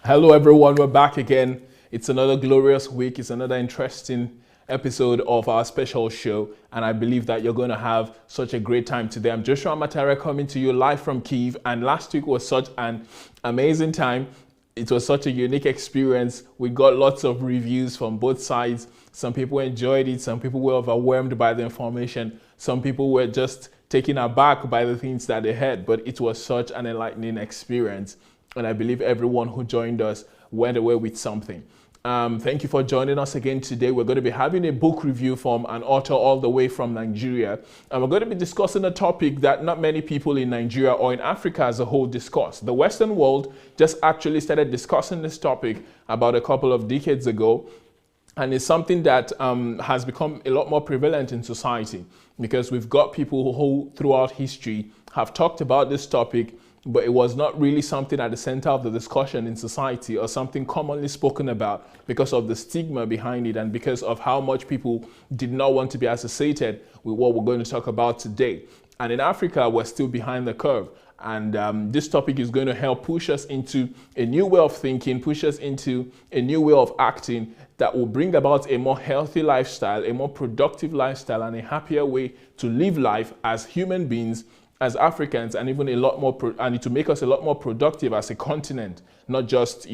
Hello everyone, we're back again. It's another glorious week. It's another interesting episode of our special show, and I believe that you're going to have such a great time today. I'm Joshua Matara coming to you live from Kyiv, and last week was such an amazing time. It was such a unique experience. We got lots of reviews from both sides. Some people enjoyed it, some people were overwhelmed by the information, some people were just taken aback by the things that they heard, but it was such an enlightening experience. And I believe everyone who joined us went away with something. Thank you for joining us again today. We're going to be having a book review from an author all the way from Nigeria. And we're going to be discussing a topic that not many people in Nigeria or in Africa as a whole discuss. The Western world just actually started discussing this topic about a couple of decades ago. And it's something that has become a lot more prevalent in society because we've got people who throughout history have talked about this topic, but it was not really something at the center of the discussion in society or something commonly spoken about because of the stigma behind it and because of how much people did not want to be associated with what we're going to talk about today. And in Africa, we're still behind the curve. And this topic is going to help push us into a new way of thinking, push us into a new way of acting that will bring about a more healthy lifestyle, a more productive lifestyle, and a happier way to live life as human beings, as Africans, and even a lot more, and to make us a lot more productive as a continent, not just,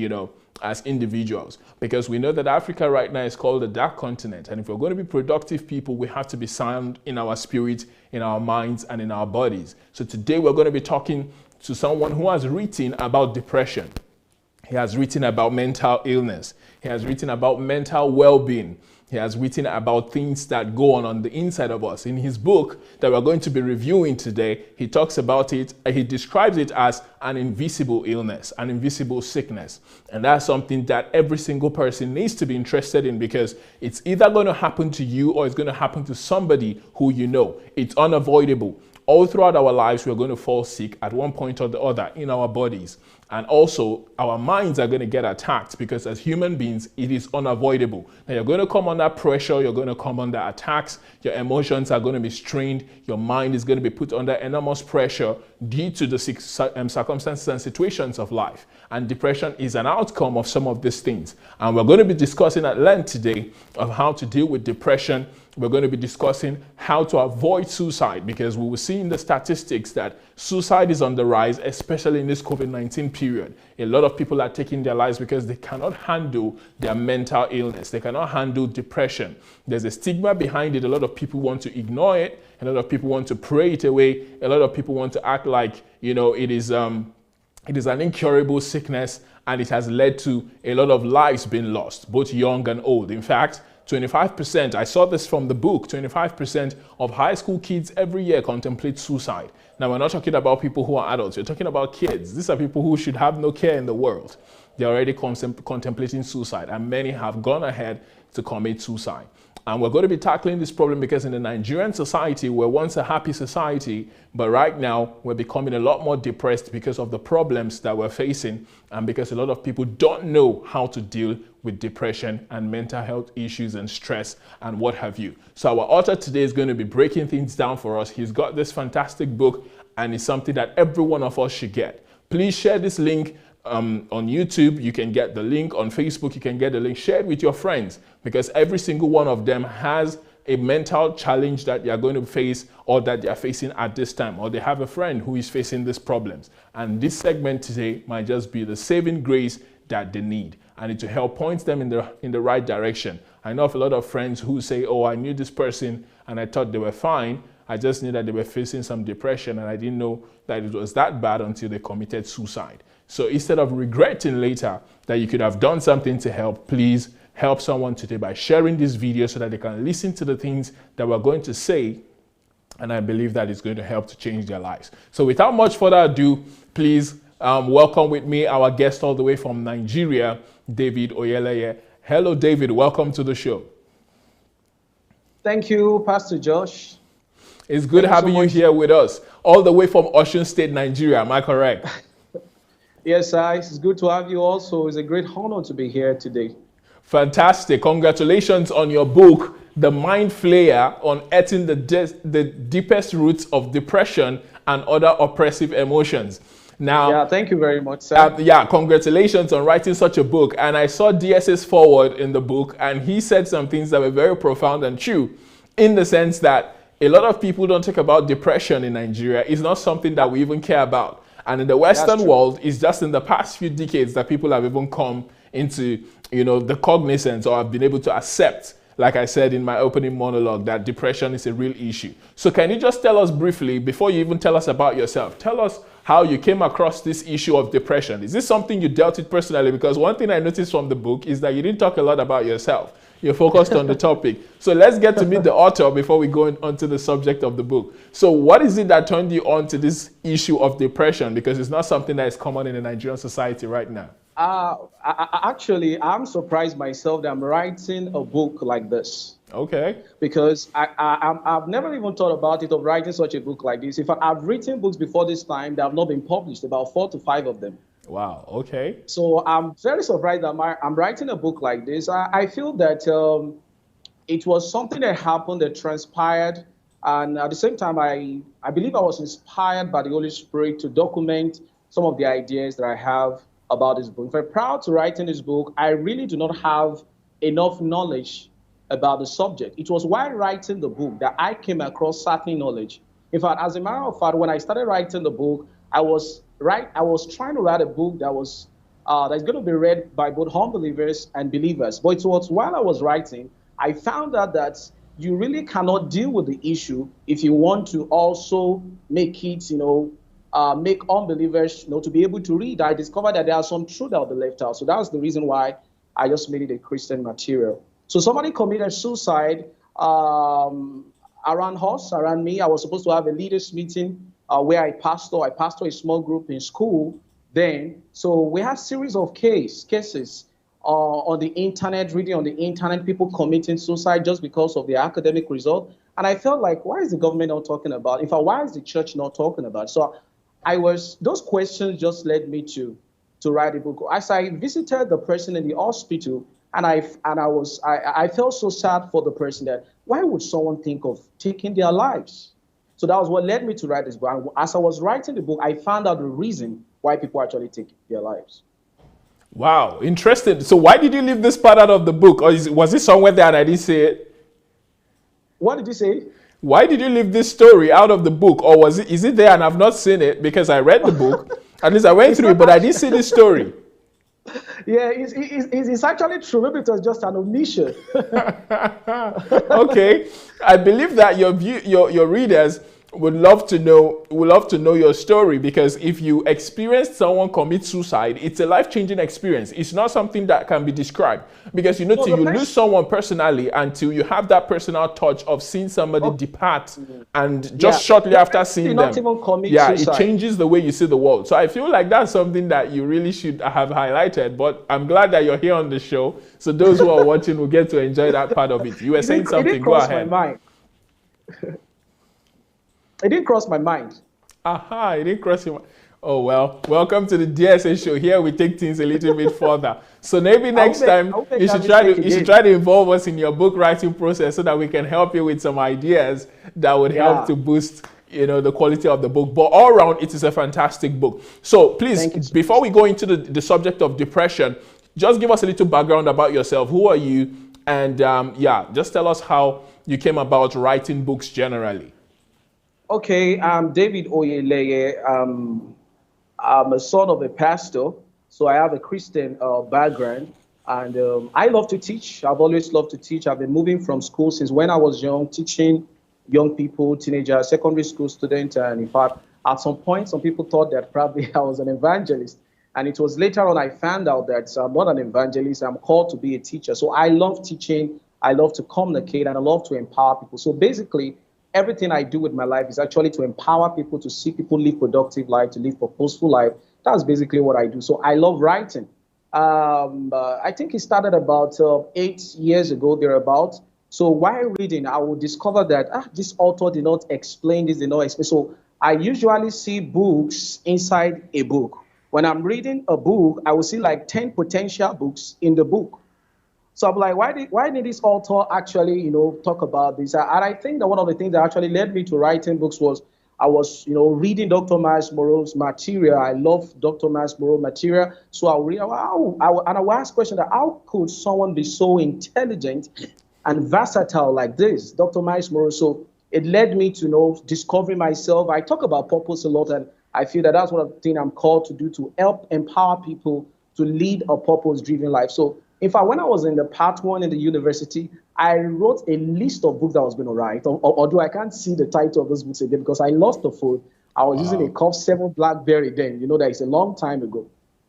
as individuals. Because we know that Africa right now is called the dark continent. And if we're going to be productive people, we have to be sound in our spirit, in our minds, and in our bodies. So today we're going to be talking to someone who has written about depression. He has written about mental illness. He has written about mental well-being. He has written about things that go on the inside of us. In his book that we're going to be reviewing today, he talks about it, he describes it as an invisible illness, an invisible sickness. And that's something that every single person needs to be interested in because it's either going to happen to you or it's going to happen to somebody who you know. It's unavoidable. All throughout our lives, we're going to fall sick at one point or the other in our bodies. And also, our minds are going to get attacked because as human beings, it is unavoidable. Now, you're going to come under pressure. You're going to come under attacks. Your emotions are going to be strained. Your mind is going to be put under enormous pressure due to the circumstances and situations of life. And depression is an outcome of some of these things. And we're going to be discussing at length today of how to deal with depression. We're going to be discussing how to avoid suicide because we will see in the statistics that suicide is on the rise, especially in this COVID-19 period. A lot of people are taking their lives because they cannot handle their mental illness. They cannot handle depression. There's a stigma behind it. A lot of people want to ignore it. A lot of people want to pray it away. A lot of people want to act like, it is an incurable sickness, and it has led to a lot of lives being lost, both young and old. In fact, 25%, I saw this from the book, 25% of high school kids every year contemplate suicide. Now, we're not talking about people who are adults. We're talking about kids. These are people who should have no care in the world. They're already contemplating suicide, and many have gone ahead to commit suicide. And we're going to be tackling this problem because in the Nigerian society, we're once a happy society, but right now we're becoming a lot more depressed because of the problems that we're facing and because a lot of people don't know how to deal with depression and mental health issues and stress and what have you. So our author today is going to be breaking things down for us. He's got this fantastic book and it's something that every one of us should get. Please share this link on YouTube. You can get the link on Facebook. You can get the link. Share it with your friends because every single one of them has a mental challenge that you're going to face or that they're facing at this time, or they have a friend who is facing these problems. And this segment today might just be the saving grace that they need, and it to help point them in the right direction. I know of a lot of friends who say, oh, I knew this person and I thought they were fine. I just knew that they were facing some depression and I didn't know that it was that bad until they committed suicide. So instead of regretting later that you could have done something to help, please help someone today by sharing this video so that they can listen to the things that we're going to say. And I believe that it's going to help to change their lives. So without much further ado, please welcome with me our guest all the way from Nigeria, David Oyeleye. Hello, David. Welcome to the show. Thank you, Pastor Josh. It's good having you here with us, all the way from Osun State, Nigeria. Am I correct? Yes, sir. It's good to have you also. It's a great honor to be here today. Fantastic. Congratulations on your book, The Mind Flayer, Unearthing the Deepest Roots of Depression and Other Oppressive Emotions. Now, Yeah, thank you very much, sir. yeah, congratulations on writing such a book. And I saw DS's forward in the book, and he said some things that were very profound and true, in the sense that a lot of people don't talk about depression in Nigeria. It's not something that we even care about. And in the That's Western true. world, it's just in the past few decades that people have even come into, the cognizance, or have been able to accept, like I said in my opening monologue, that depression is a real issue. So can you just tell us briefly, before you even tell us about yourself, tell us how you came across this issue of depression? Is this something you dealt with personally? Because one thing I noticed from the book is that you didn't talk a lot about yourself. You're focused on the topic. So let's get to meet the author before we go on to the subject of the book. So what is it that turned you on to this issue of depression? Because it's not something that is common in the Nigerian society right now. Actually, I'm surprised myself that I'm writing a book like this, Okay. because I've never even thought about it of writing such a book like this. In fact, I've written books before this time that have not been published, about 4 to 5 of them. Wow. Okay. So I'm very surprised that I'm writing a book like this. I feel that it was something that happened, that transpired, and at the same time, I believe I was inspired by the Holy Spirit to document some of the ideas that I have about this book. If I'm proud to write in this book, I really do not have enough knowledge about the subject. It was while writing the book that I came across certain knowledge. In fact, as a matter of fact, when I started writing the book, I was trying to write a book that's going to be read by both unbelievers and believers. But it was while I was writing, I found out that you really cannot deal with the issue if you want to also make it, make unbelievers, to be able to read. I discovered that there are some truth that will be left out. So that was the reason why I just made it a Christian material. So somebody committed suicide around me. I was supposed to have a leaders meeting where I pastor a small group in school then. So we had series of cases on the internet, reading on the internet, people committing suicide just because of their academic result. And I felt like, why is the government not talking about it? In fact, why is the church not talking about it? So those questions just led me to write a book. As I visited the person in the hospital, and I felt so sad for the person, that why would someone think of taking their lives? So that was what led me to write this book. And as I was writing the book, I found out the reason why people actually take their lives. Wow, interesting. So why did you leave this part out of the book? Or was it somewhere there and I didn't say it? What did you say? Why did you leave this story out of the book? Or is it there and I've not seen it? Because I read the book, at least I went through it, but I didn't see this story. Yeah, it's actually true. Maybe it was just an omission. Okay. I believe that your readers would love to know your story, because if you experienced someone commit suicide, it's a life-changing experience. It's not something that can be described, because till you lose someone personally, until you have that personal touch of seeing somebody depart, and just shortly after seeing them, it changes the way you see the world. So I feel like that's something that you really should have highlighted. But I'm glad that you're here on the show, so those who are watching will get to enjoy that part of it. You were saying something. Go ahead. It didn't cross my mind. Aha, it didn't cross your mind. Oh, well, welcome to the DSA show. Here we take things a little bit further. So maybe next time you should try to involve us in your book writing process, so that we can help you with some ideas that would help to boost the quality of the book. But all around, it is a fantastic book. So please, before we go into the subject of depression, just give us a little background about yourself. Who are you? And just tell us how you came about writing books generally. Okay, I'm David Oyeleye. I'm a son of a pastor, so I have a Christian background, and I love to teach. I've always loved to teach. I've been moving from school since when I was young, teaching young people, teenagers, secondary school students, and in fact, at some point, some people thought that probably I was an evangelist, and it was later on I found out that I'm not an evangelist. I'm called to be a teacher. So I love teaching, I love to communicate, and I love to empower people. So basically, everything I do with my life is actually to empower people, to see people live productive life, to live purposeful life. That's basically what I do. So I love writing. I think it started about 8 years ago, thereabout. So while reading, I will discover that this author did not explain this, did not explain. So I usually see books inside a book. When I'm reading a book, I will see like 10 potential books in the book. So I'm like, why did this author actually, talk about this? And I think that one of the things that actually led me to writing books was I was, reading Dr. Miles Monroe's material. I love Dr. Miles Monroe material. So I'll read, and I will ask question that how could someone be so intelligent and versatile like this, Dr. Miles Monroe? So it led me to discovering myself. I talk about purpose a lot, and I feel that that's one of the things I'm called to do, to help empower people to lead a purpose-driven life. So in fact, when I was in the part one in the university, I wrote a list of books that I was going to write, although I can't see the title of those books again because I lost the phone. I was using a Curve 7 BlackBerry then. That is a long time ago.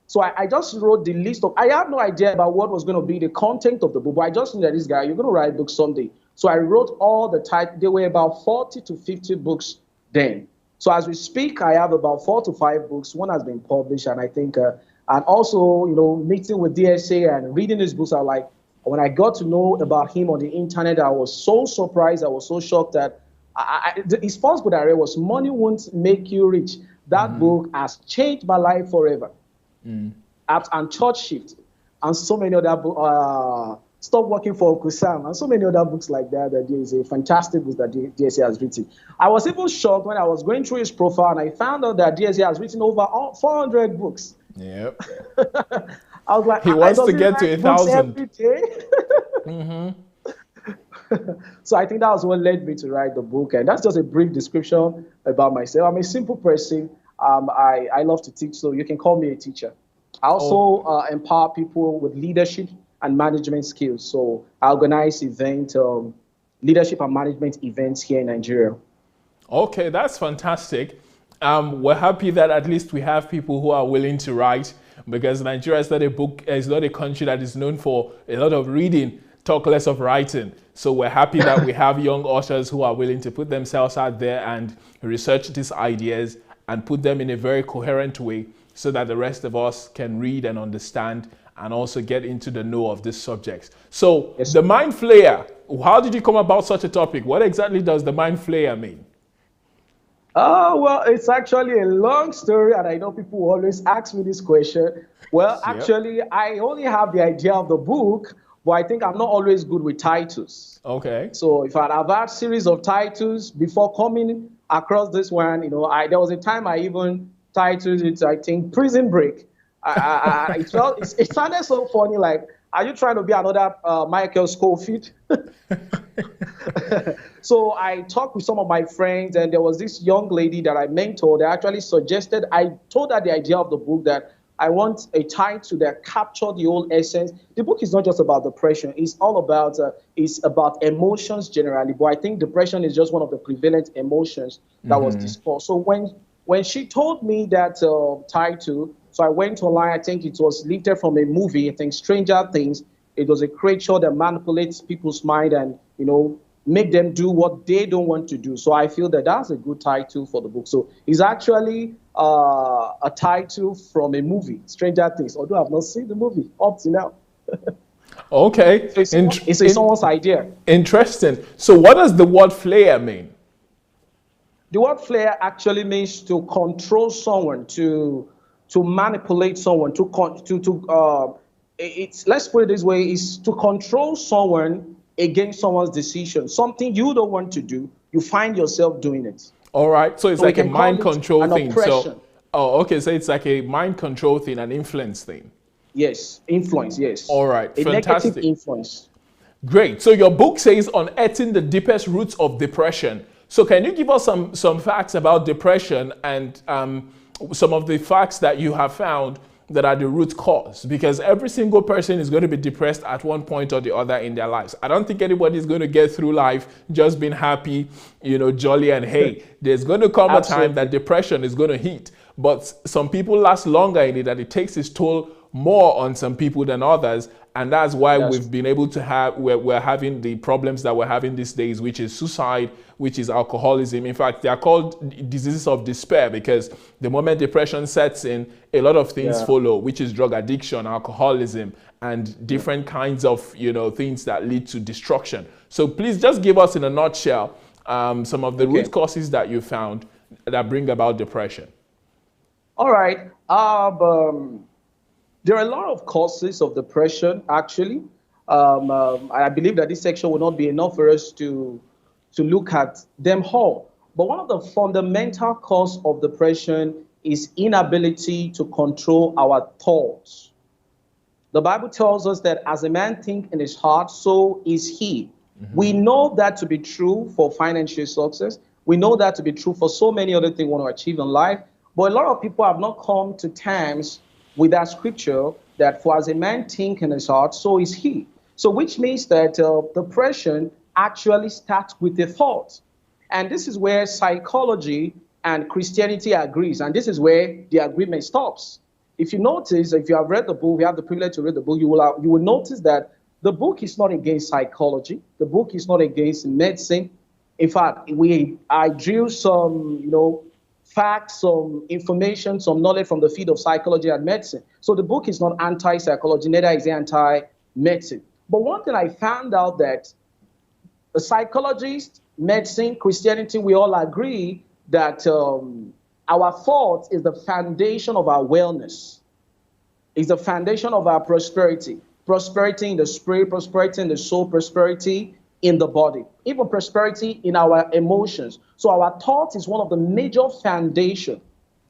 So I just wrote the list of, I had no idea about what was going to be the content of the book, but I just knew that this guy, you're going to write books someday. So I wrote all the titles. There were about 40 to 50 books then. So as we speak, I have about 4 to 5 books. One has been published, and I think, and also, meeting with DSA and reading these books, when I got to know about him on the internet, I was so surprised. I was so shocked that his first book I read was Money Won't Make You Rich. That book has changed my life forever. And Church Shift, and so many other books. Stop Working for Uncle Sam, and so many other books like that. That there is a fantastic book that DSA has written. I was even shocked when I was going through his profile and I found out that DSA has written over 400 books. Yep. I was like, he wants to get to 1,000 every day. So I think that was what led me to write the book, and that's just a brief description about myself. I'm a simple person. I love to teach, so you can call me a teacher. I also empower people with leadership and management skills. So I organize leadership and management events here in Nigeria. Okay, that's fantastic. We're happy that at least we have people who are willing to write, because Nigeria is not a country that is known for a lot of reading, talk less of writing. So we're happy that we have young authors who are willing to put themselves out there and research these ideas and put them in a very coherent way so that the rest of us can read and understand and also get into the know of this subject. So yes, the Mind Flayer, how did you come about such a topic? What exactly does the Mind Flayer mean? Well, it's actually a long story, and I know people always ask me this question. Well, actually, I only have the idea of the book, but I think I'm not always good with titles. Okay. So if I've had series of titles before coming across this one, there was a time I even titled it, I think, Prison Break. It sounded so funny, like, are you trying to be another Michael Scofield? So I talked with some of my friends, and there was this young lady that I mentored that actually suggested, I told her the idea of the book, that I want a title that captured the whole essence. The book is not just about depression. It's all about, it's about emotions generally. But I think depression is just one of the prevalent emotions that was discussed. So when she told me that title, so I went online. I think it was lifted from a movie, I think Stranger Things. It was a creature that manipulates people's mind and, make them do what they don't want to do. So I feel that that's a good title for the book. So it's actually a title from a movie, Stranger Things, although I've not seen the movie up to now. Okay. So it's someone's idea. Interesting. So what does the word flayer mean? The word flayer actually means to control someone, to manipulate someone, let's put it this way, is to control someone against someone's decision. Something you don't want to do, you find yourself doing it. All right. So it's like a mind control thing. Oppression. Okay. So it's like a mind control thing, an influence thing. Yes. Influence. Yes. All right. A Fantastic. negative influence. Great. So your book says unearthing the deepest roots of depression. So can you give us some facts about depression and some of the facts that you have found that are the root cause? Because every single person is going to be depressed at one point or the other in their lives. I don't think anybody is going to get through life just being happy, jolly and hey. There's going to come a time that depression is going to hit. But some people last longer in it, that it takes its toll more on some people than others. And that's why we've been able to have, we're having the problems that we're having these days, which is suicide, which is alcoholism. In fact, they are called diseases of despair, because the moment depression sets in, a lot of things follow, which is drug addiction, alcoholism, and different kinds of, things that lead to destruction. So please just give us in a nutshell some of the root causes that you found that bring about depression. All right. There are a lot of causes of depression, actually. I believe that this section will not be enough for us to look at them all. But one of the fundamental cause of depression is inability to control our thoughts. The Bible tells us that as a man thinks in his heart, so is he. We know that to be true for financial success. We know that to be true for so many other things we want to achieve in life. But a lot of people have not come to terms with that scripture that for as a man think in his heart, so is he. So which means that depression actually starts with a thought. And this is where psychology and Christianity agrees. And this is where the agreement stops. If you notice, if you have read the book, you have the privilege to read the book, you will notice that the book is not against psychology. The book is not against medicine. In fact, I drew some, facts, some information, some knowledge from the field of psychology and medicine. So the book is not anti-psychology, neither is it anti-medicine. But one thing I found out that the psychologists, medicine, Christianity, we all agree that our thoughts is the foundation of our wellness. It's the foundation of our prosperity. Prosperity in the spirit, prosperity in the soul, prosperity in the body, even prosperity in our emotions. So our thoughts is one of the major foundation.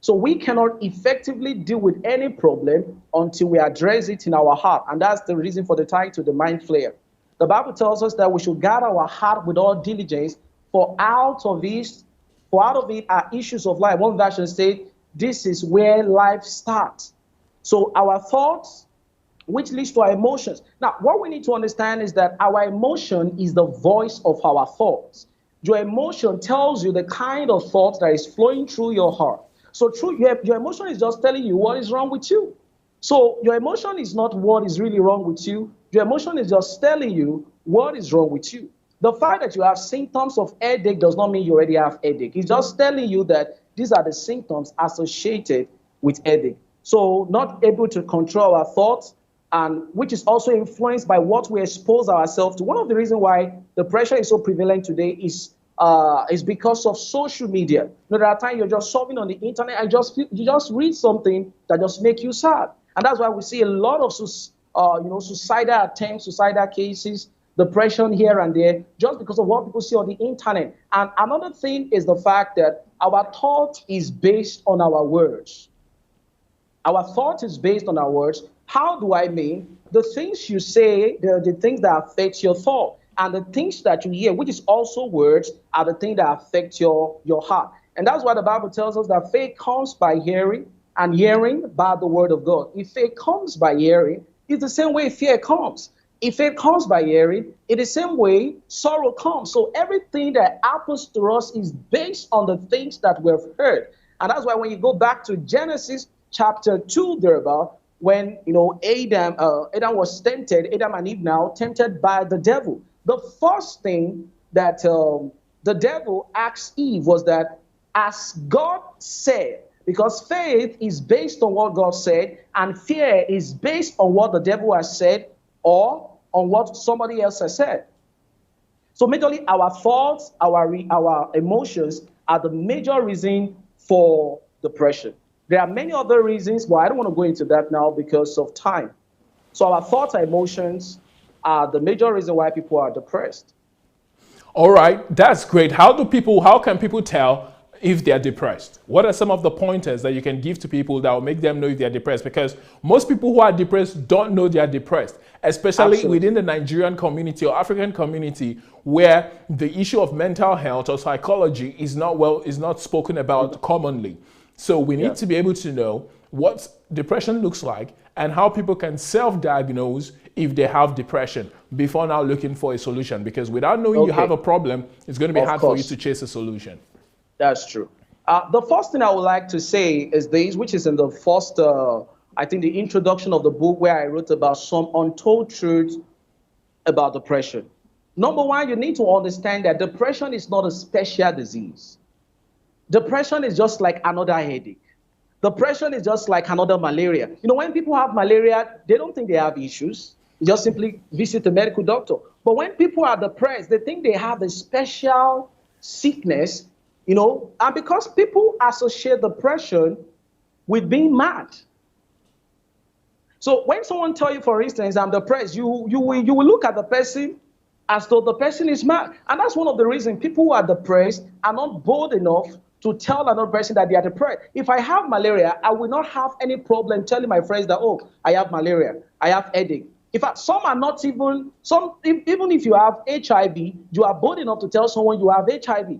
So we cannot effectively deal with any problem until we address it in our heart. And that's the reason for the title, The Mind Flayer. The Bible tells us that we should guard our heart with all diligence, for out of it are issues of life. One version says, this is where life starts. So our thoughts, which leads to our emotions. Now, what we need to understand is that our emotion is the voice of our thoughts. Your emotion tells you the kind of thoughts that is flowing through your heart. So your emotion is just telling you what is wrong with you. So your emotion is not what is really wrong with you. Your emotion is just telling you what is wrong with you. The fact that you have symptoms of headache does not mean you already have headache. It's just telling you that these are the symptoms associated with headache. So not able to control our thoughts, and which is also influenced by what we expose ourselves to. One of the reasons why depression is so prevalent today is because of social media. There are times you're just surfing on the internet and you just read something that just makes you sad. And that's why we see a lot of suicidal attempts, suicidal cases, depression here and there, just because of what people see on the internet. And another thing is the fact that our thought is based on our words. Our thought is based on our words. How do I mean? The things you say, the things that affect your thought. And the things that you hear, which is also words, are the things that affect your heart. And that's why the Bible tells us that faith comes by hearing, and hearing by the word of God. If faith comes by hearing, it's the same way fear comes. If faith comes by hearing, it's the same way sorrow comes. So everything that happens to us is based on the things that we've heard. And that's why when you go back to Genesis chapter 2, thereabout, when Adam was tempted, Adam and Eve now tempted by the devil. The first thing that the devil asked Eve was that, as God said, because faith is based on what God said, and fear is based on what the devil has said or on what somebody else has said. So majorly our thoughts, our emotions are the major reason for depression. There are many other reasons, but I don't want to go into that now because of time. So our thoughts and emotions are the major reason why people are depressed. All right, that's great. How can people tell if they're depressed? What are some of the pointers that you can give to people that will make them know if they're depressed? Because most people who are depressed don't know they're depressed, especially Absolutely. within the Nigerian community or African community, where the issue of mental health or psychology is not spoken about commonly. So we need to be able to know what depression looks like and how people can self-diagnose if they have depression before now looking for a solution. Because without knowing you have a problem, it's going to be hard for you to chase a solution. That's true. The first thing I would like to say is this, which is in the first, I think the introduction of the book, where I wrote about some untold truths about depression. Number one, you need to understand that depression is not a special disease. Depression is just like another headache. Depression is just like another malaria. When people have malaria, they don't think they have issues. They just simply visit a medical doctor. But when people are depressed, they think they have a special sickness, and because people associate depression with being mad. So when someone tells you, for instance, I'm depressed, you will look at the person as though the person is mad. And that's one of the reasons people who are depressed are not bold enough to tell another person that they are depressed. If I have malaria, I will not have any problem telling my friends that, oh, I have malaria, I have headache. In fact, some are not even, even if you have HIV, you are bold enough to tell someone you have HIV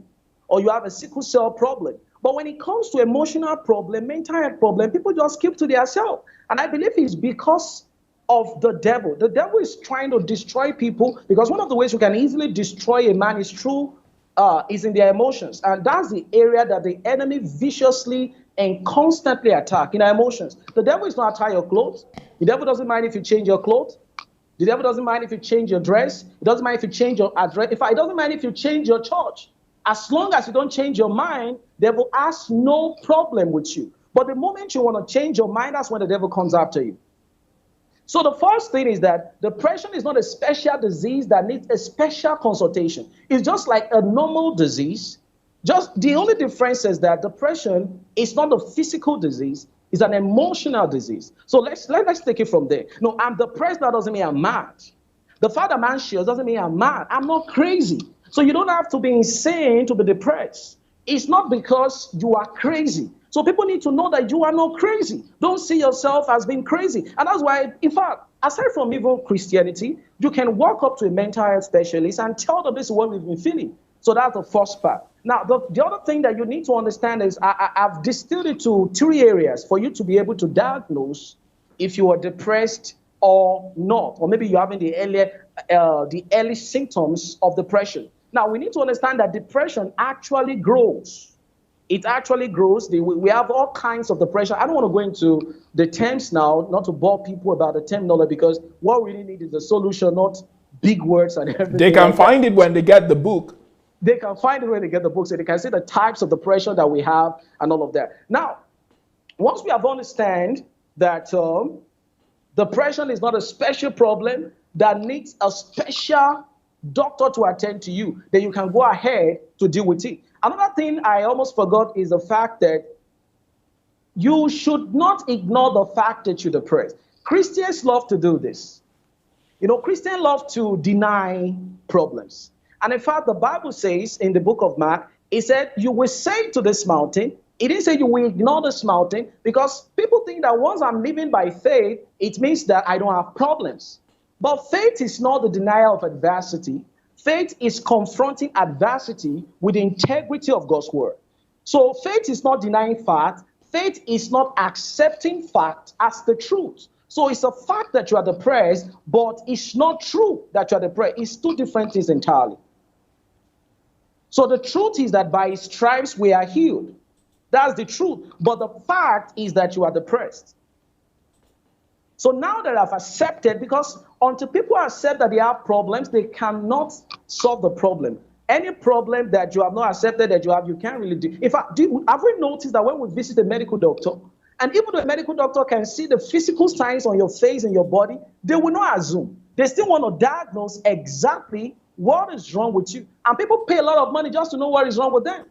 or you have a sickle cell problem. But when it comes to emotional problem, mental health problem, people just keep to themselves. And I believe it's because of the devil. The devil is trying to destroy people because one of the ways you can easily destroy a man is through is in their emotions, and that's the area that the enemy viciously and constantly attack in our emotions. The devil is not attacking your clothes. The devil doesn't mind if you change your clothes. The devil doesn't mind if you change your dress. It doesn't mind if you change your address. In fact, it doesn't mind if you change your church. As long as you don't change your mind, the devil has no problem with you. But the moment you want to change your mind, that's when the devil comes after you. So the first thing is that depression is not a special disease that needs a special consultation. It's just like a normal disease. Just the only difference is that depression is not a physical disease, it's an emotional disease. So let's take it from there. No, I'm depressed, that doesn't mean I'm mad. The fact that man shares doesn't mean I'm mad. I'm not crazy. So you don't have to be insane to be depressed. It's not because you are crazy. So people need to know that you are not crazy. Don't see yourself as being crazy. And that's why, in fact, aside from even Christianity, you can walk up to a mental health specialist and tell them this is what we've been feeling. So that's the first part. Now, the other thing that you need to understand is I've distilled it to 3 areas for you to be able to diagnose if you are depressed or not, or maybe you're having the early symptoms of depression. Now, we need to understand that depression actually grows. It actually grows. We have all kinds of depression. I don't want to go into the terms now, not to bore people about the terminology, because what we really need is a solution, not big words and everything. They can find it when they get the book. They can find it when they get the book, so they can see the types of depression that we have and all of that. Now, once we have understand that depression is not a special problem that needs a special doctor to attend to you, then you can go ahead to deal with it. Another thing I almost forgot is the fact that you should not ignore the fact that you're depressed. Christians love to do this. You know, Christians love to deny problems. And in fact, the Bible says in the book of Mark, it said, you will say to this mountain. It didn't say you will ignore this mountain, because people think that once I'm living by faith, it means that I don't have problems. But faith is not the denial of adversity. Faith is confronting adversity with the integrity of God's word. So faith is not denying fact. Faith is not accepting fact as the truth. So it's a fact that you are depressed, but it's not true that you are depressed. It's two different things entirely. So the truth is that by his stripes we are healed. That's the truth. But the fact is that you are depressed. So now that I've accepted, because until people accept that they have problems, they cannot solve the problem. Any problem that you have not accepted that you have, you can't really do. In fact, have we noticed that when we visit a medical doctor, and even though a medical doctor can see the physical signs on your face and your body, they will not assume. They still want to diagnose exactly what is wrong with you. And people pay a lot of money just to know what is wrong with them.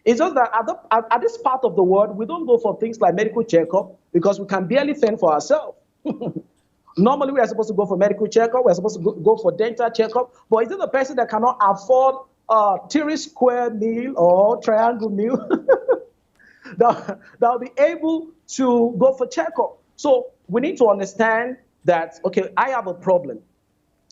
It's just that at this part of the world, we don't go for things like medical checkup because we can barely fend for ourselves. Normally, we are supposed to go for medical checkup. We are supposed to go for dental checkup. But is it the person that cannot afford a 3 square meal or triangle meal that will be able to go for checkup? So we need to understand that, okay, I have a problem.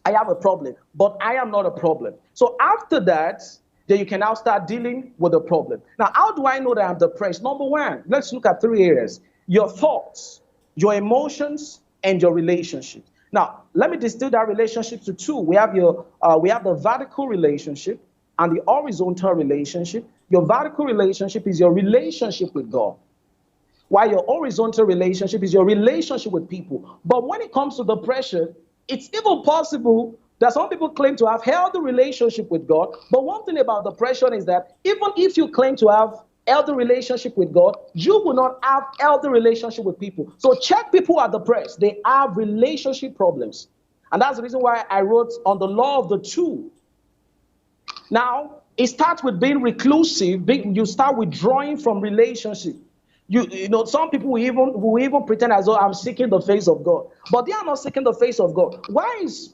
I have a problem, but I am not a problem. So after that, then you can now start dealing with the problem. Now, how do I know that I'm depressed? Number one, let's look at 3 areas: your thoughts, your emotions, and your relationship. Now, let me distill that relationship to 2. We have the vertical relationship and the horizontal relationship. Your vertical relationship is your relationship with God, while your horizontal relationship is your relationship with people. But when it comes to depression, it's even possible that some people claim to have healthy relationship with God. But one thing about depression is that even if you claim to have healthy relationship with God, you will not have healthy relationship with people. So check people who are depressed. They have relationship problems. And that's the reason why I wrote on the law of the 2. Now, it starts with being reclusive. You start withdrawing from relationship. You know, some people will even pretend as though I'm seeking the face of God. But they are not seeking the face of God. Why is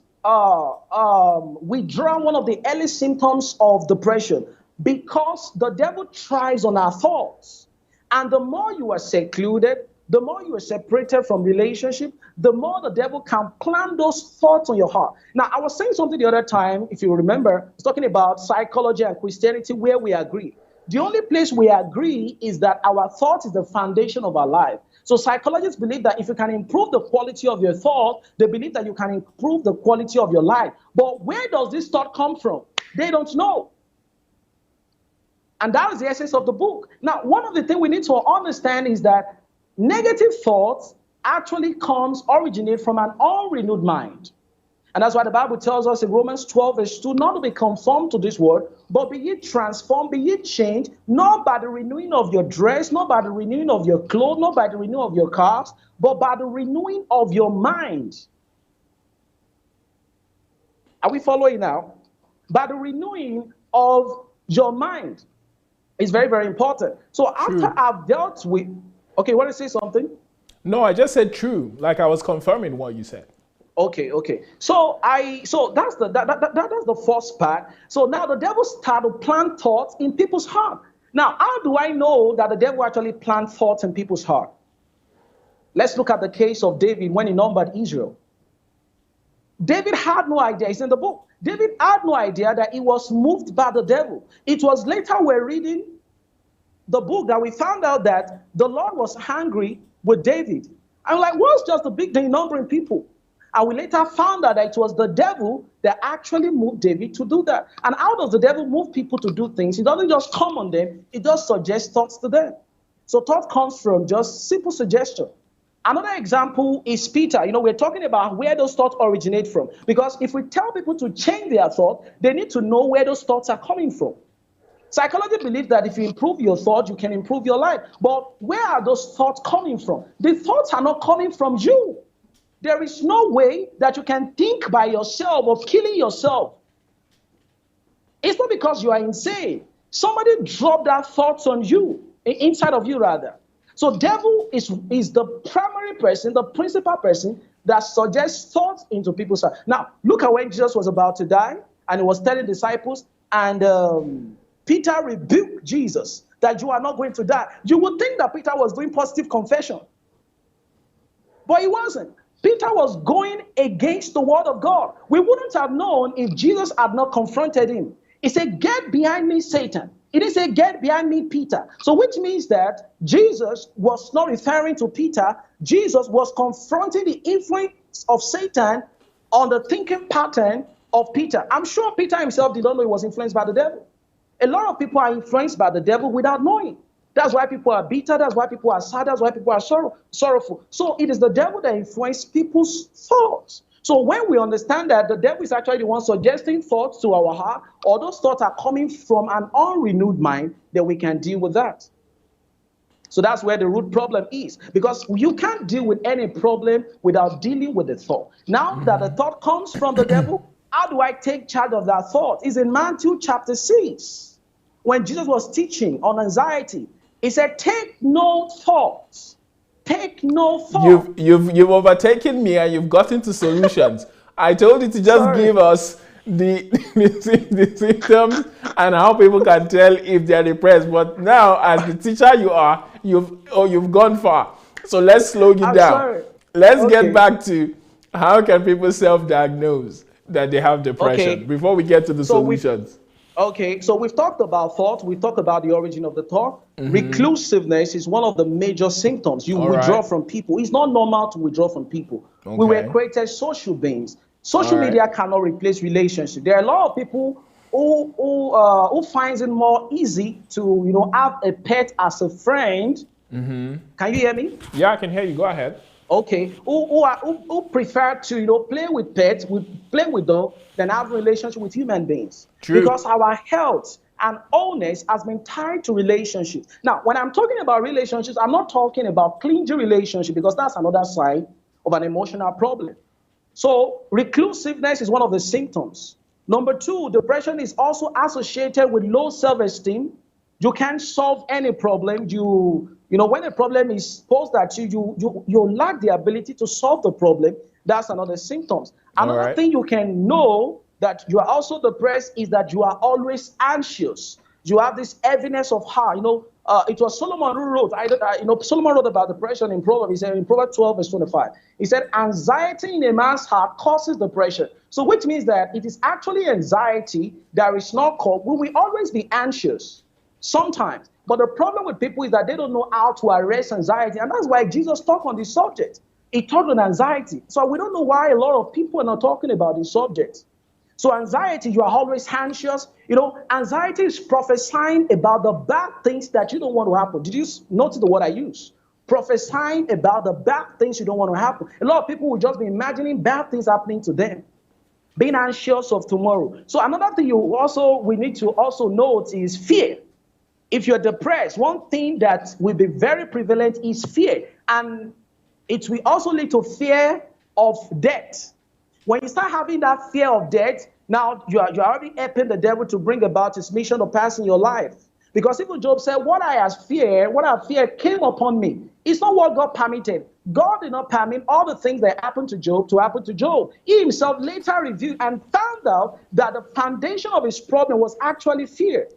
withdraw one of the early symptoms of depression because the devil thrives on our thoughts. And the more you are secluded, the more you are separated from relationship, the more the devil can plant those thoughts on your heart. Now, I was saying something the other time, if you remember, I was talking about psychology and Christianity where we agree. The only place we agree is that our thought is the foundation of our life. So psychologists believe that if you can improve the quality of your thought, they believe that you can improve the quality of your life. But where does this thought come from? They don't know. And that is the essence of the book. Now, one of the things we need to understand is that negative thoughts actually originate from an unrenewed mind. And that's why the Bible tells us in Romans 12, verse 2, not to be conformed to this world, but be ye transformed, be ye changed, not by the renewing of your dress, not by the renewing of your clothes, not by the renewing of your cars, but by the renewing of your mind. Are we following now? By the renewing of your mind. It's very, very important. So after I've dealt with, okay, want to say something? No, I just said true. Like I was confirming what you said. Okay. So that's the first part. So now the devil started to plant thoughts in people's heart. Now, how do I know that the devil actually plant thoughts in people's heart? Let's look at the case of David when he numbered Israel. David had no idea. It's in the book. David had no idea that he was moved by the devil. It was later we're reading the book that we found out that the Lord was angry with David. I'm like, what's just the big thing numbering people? And we later found out that it was the devil that actually moved David to do that. And how does the devil move people to do things? He doesn't just come on them, he just suggests thoughts to them. So thought comes from just simple suggestion. Another example is Peter. We're talking about where those thoughts originate from. Because if we tell people to change their thought, they need to know where those thoughts are coming from. Psychology believes that if you improve your thought, you can improve your life. But where are those thoughts coming from? The thoughts are not coming from you. There is no way that you can think by yourself of killing yourself. It's not because you are insane. Somebody dropped that thoughts on you, inside of you rather. So devil is the primary person, the principal person that suggests thoughts into people's heart. Now, look at when Jesus was about to die and he was telling disciples, and Peter rebuked Jesus that you are not going to die. You would think that Peter was doing positive confession, but he wasn't. Peter was going against the word of God. We wouldn't have known if Jesus had not confronted him. He said, "Get behind me, Satan." He didn't say, "Get behind me, Peter." So which means that Jesus was not referring to Peter. Jesus was confronting the influence of Satan on the thinking pattern of Peter. I'm sure Peter himself did not know he was influenced by the devil. A lot of people are influenced by the devil without knowing. That's why people are bitter. That's why people are sad. That's why people are sorrowful. So it is the devil that influences people's thoughts. So when we understand that the devil is actually the one suggesting thoughts to our heart, or those thoughts are coming from an unrenewed mind, then we can deal with that. So that's where the root problem is. Because you can't deal with any problem without dealing with the thought. Now that the thought comes from the devil, how do I take charge of that thought? It's in Matthew chapter 6. When Jesus was teaching on anxiety, he said, take no thought. Take no thought. You've overtaken me and you've gotten to solutions. I told you to just give us the symptoms and how people can tell if they're depressed. But now, as the teacher you are, you've gone far. So let's slow you down. Sorry. Let's get back to how can people self-diagnose that they have depression before we get to the solutions. So we've talked about thought. We've talked about the origin of the thought. Reclusiveness is one of the major symptoms. You withdraw from people. It's not normal to withdraw from people. We were created social beings. Social media cannot replace relationship. There are a lot of people who finds it more easy to have a pet as a friend. Can you hear me? Yeah, I can hear you. Go ahead. Okay, who prefer to play with pets, play with dogs, than have a relationship with human beings. True. Because our health and wholeness has been tied to relationships. Now, when I'm talking about relationships, I'm not talking about clingy relationship, because that's another side of an emotional problem. So reclusiveness is one of the symptoms. Number two, depression is also associated with low self-esteem. You can't solve any problem. When a problem is posed at you, you lack the ability to solve the problem. That's another symptoms. All Another right. thing you can know that you are also depressed is that you are always anxious. You have this heaviness of heart. It was Solomon who wrote. Solomon wrote about depression in Proverbs. He said in Proverbs 12 verse 25. He said, "Anxiety in a man's heart causes depression." So, which means that it is actually anxiety that is not called. We will always be anxious sometimes. But the problem with people is that they don't know how to arrest anxiety, and that's why Jesus talked on this subject. He talked on anxiety. So we don't know why a lot of people are not talking about this subject. So anxiety, you are always anxious. Anxiety is prophesying about the bad things that you don't want to happen. Did you notice the word I use? Prophesying about the bad things you don't want to happen. A lot of people will just be imagining bad things happening to them, being anxious of tomorrow. So another thing we need to also note is fear. If you're depressed, one thing that will be very prevalent is fear. And it will also lead to fear of death. When you start having that fear of death, now you're already helping the devil to bring about his mission to pass in your life. Because even Job said, what I have feared came upon me. It's not what God permitted. God did not permit all the things that happened to Job to happen to Job. He himself later reviewed and found out that the foundation of his problem was actually fear.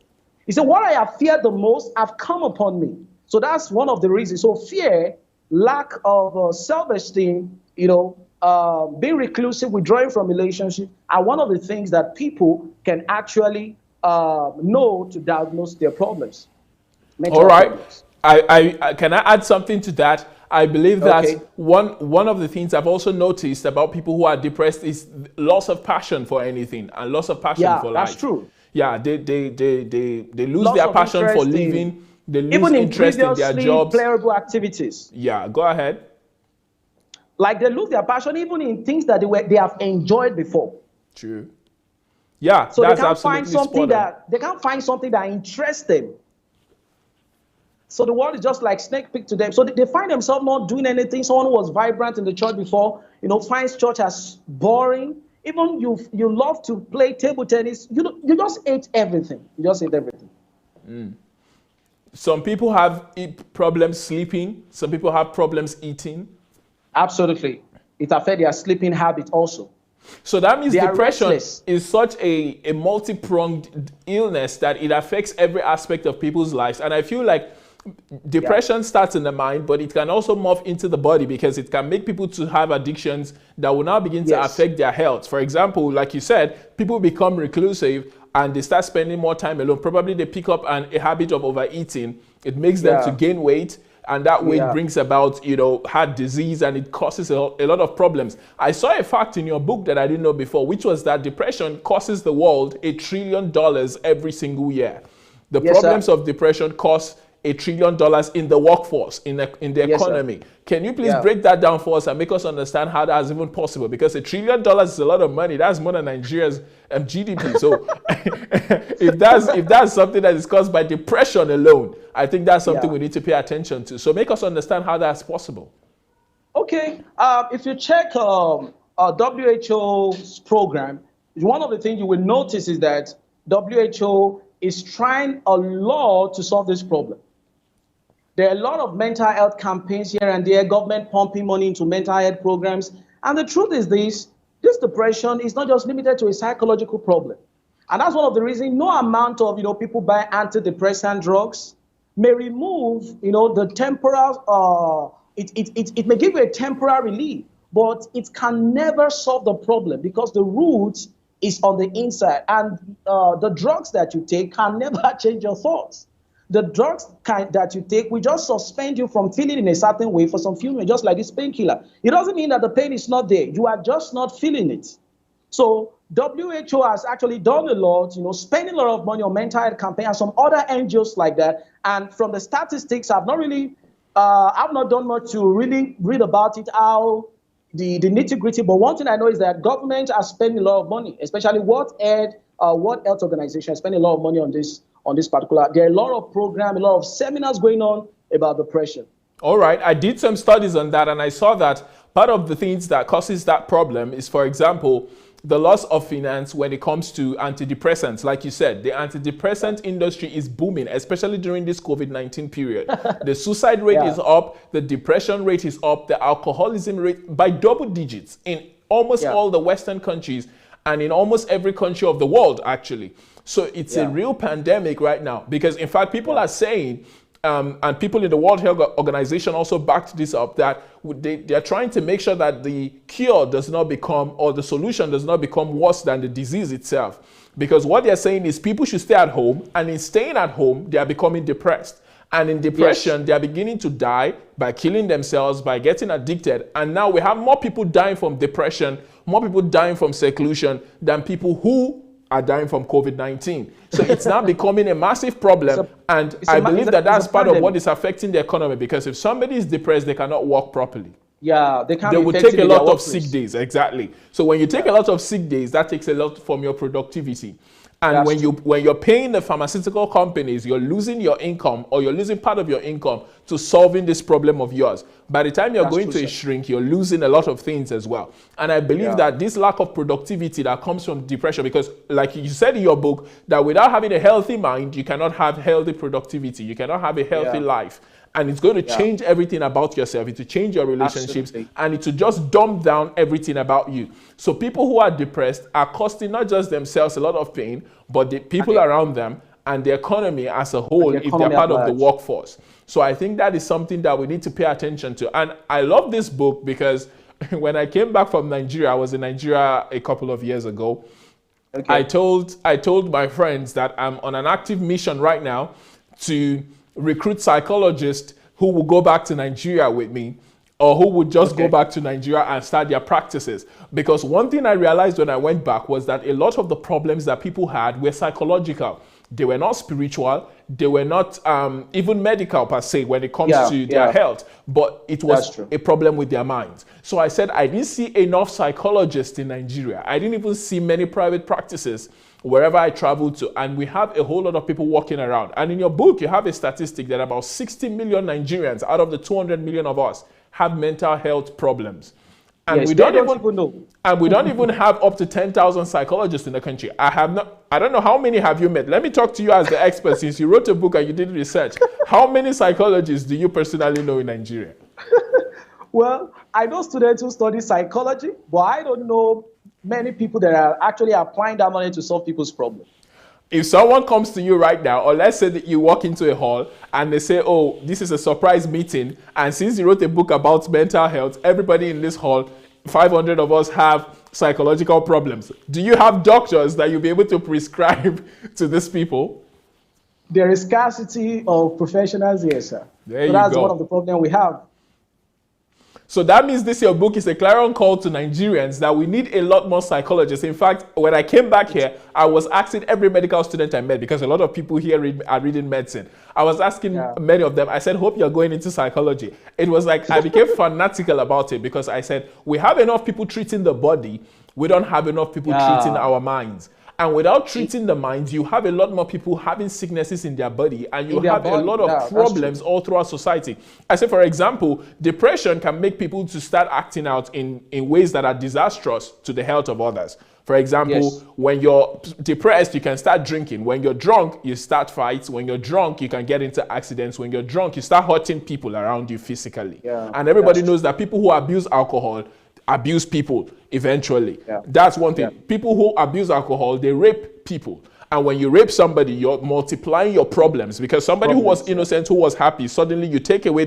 He said, what I have feared the most have come upon me. So that's one of the reasons. So fear, lack of self-esteem, being reclusive, withdrawing from relationship are one of the things that people can actually know to diagnose their problems. All right. Problems. I can I add something to that? I believe that one of the things I've also noticed about people who are depressed is loss of passion for anything and loss of passion for life. Yeah, that's true. Yeah, they lose their passion for living. They lose interest in their jobs. Pleasurable activities. Yeah, go ahead. Like they lose their passion even in things that they have enjoyed before. True. Yeah, so that's they can't absolutely find something they can't find something that interests them. So the world is just like snake pick to them. So they find themselves not doing anything. Someone who was vibrant in the church before, finds church as boring. Even you love to play table tennis. You just hate everything. You just hate everything. Some people have problems sleeping. Some people have problems eating. Absolutely. It affects their sleeping habit also. So that means depression is such a multi-pronged illness that it affects every aspect of people's lives. And I feel like depression starts in the mind, but it can also morph into the body because it can make people to have addictions that will now begin to affect their health. For example, like you said, people become reclusive and they start spending more time alone. Probably they pick up a habit of overeating. It makes them to gain weight. And that weight brings about, heart disease, and it causes a lot of problems. I saw a fact in your book that I didn't know before, which was that depression costs the world $1 trillion every single year. The problems of depression cost $1 trillion in the workforce, in the economy. Can you please break that down for us and make us understand how that is even possible? Because $1 trillion is a lot of money. That's more than Nigeria's GDP. So if that's something that is caused by depression alone, I think that's something we need to pay attention to. So make us understand how that's possible. Okay. If you check WHO's program, one of the things you will notice is that WHO is trying a lot to solve this problem. There are a lot of mental health campaigns here and there, government pumping money into mental health programs. And the truth is this depression is not just limited to a psychological problem. And that's one of the reasons no amount of, people buy antidepressant drugs may remove, the temporal, it may give you a temporary relief, but it can never solve the problem because the root is on the inside. And the drugs that you take can never change your thoughts. The drugs that you take will just suspend you from feeling in a certain way for some few minutes, just like this painkiller. It doesn't mean that the pain is not there. You are just not feeling it. So WHO has actually done a lot, spending a lot of money on mental health campaign and some other NGOs like that. And from the statistics, I've not done much to really read about it, how the nitty-gritty. But one thing I know is that government are spending a lot of money, especially World Health Organization is spending a lot of money on this particular. There are a lot of programs, a lot of seminars going on about depression. All right. I did some studies on that, and I saw that part of the things that causes that problem is, for example, the loss of finance when it comes to antidepressants. Like you said, the antidepressant industry is booming, especially during this COVID-19 period. The suicide rate is up, the depression rate is up, the alcoholism rate by double digits in almost all the Western countries and in almost every country of the world, actually. So it's a real pandemic right now, because in fact, people are saying, and people in the World Health Organization also backed this up, that they are trying to make sure that the cure does not become, or the solution does not become worse than the disease itself. Because what they're saying is people should stay at home, and in staying at home, they are becoming depressed. And in depression, they are beginning to die by killing themselves, by getting addicted. And now we have more people dying from depression, more people dying from seclusion than people who are dying from COVID-19. So it's now becoming a massive problem. And I believe that that's part of what is affecting the economy, because if somebody is depressed, they cannot work properly. Yeah, they can't. They will take a lot of sick days. Exactly. So when you take a lot of sick days, that takes a lot from your productivity. And when you're paying the pharmaceutical companies, you're losing your income, or you're losing part of your income to solving this problem of yours. By the time you're going to a shrink, you're losing a lot of things as well. And I believe that this lack of productivity that comes from depression, because like you said in your book, that without having a healthy mind, you cannot have healthy productivity. You cannot have a healthy life. And it's going to change everything about yourself. It will change your relationships, and it will just dumb down everything about you. So people who are depressed are costing not just themselves a lot of pain, but the people around them and the economy as a whole if they're part of the workforce. So I think that is something that we need to pay attention to. And I love this book because when I came back from Nigeria, I was in Nigeria a couple of years ago. I told my friends that I'm on an active mission right now to recruit psychologists who will go back to Nigeria with me, or who would just go back to Nigeria and start their practices. Because one thing I realized when I went back was that a lot of the problems that people had were psychological. They were not spiritual. They were not even medical per se when it comes to their health, but it was a problem with their minds. So I said, I didn't see enough psychologists in Nigeria. I didn't even see many private practices wherever I traveled to, and we have a whole lot of people walking around. And in your book, you have a statistic that about 60 million Nigerians out of the 200 million of us have mental health problems. And we don't even know. And we don't even have up to 10,000 psychologists in the country. I don't know how many have you met. Let me talk to you as the expert, since you wrote a book and you did research. How many psychologists do you personally know in Nigeria? Well, I know students who study psychology, but I don't know many people that are actually applying that money to solve people's problems. If someone comes to you right now, or let's say that you walk into a hall and they say, oh, this is a surprise meeting, and since you wrote a book about mental health, everybody in this hall, 500 of us have psychological problems. Do you have doctors that you'll be able to prescribe to these people? There is scarcity of professionals here, sir. That's one of the problems we have. So that means this your book is a clarion call to Nigerians that we need a lot more psychologists. In fact, when I came back here, I was asking every medical student I met, because a lot of people here are reading medicine. I was asking many of them, I said, hope you're going into psychology. It was like, I became fanatical about it, because I said, we have enough people treating the body, we don't have enough people treating our minds. And without treating the mind, you have a lot more people having sicknesses in their body, and you have a lot of problems all throughout society. I say, for example, depression can make people to start acting out in ways that are disastrous to the health of others. For example, when you're depressed, you can start drinking. When you're drunk, you start fights. When you're drunk, you can get into accidents. When you're drunk, you start hurting people around you physically. And everybody knows that people who abuse alcohol abuse people eventually. That's one thing. People who abuse alcohol, they rape people. And when you rape somebody, you're multiplying your problems, because somebody who was innocent, who was happy, suddenly you take away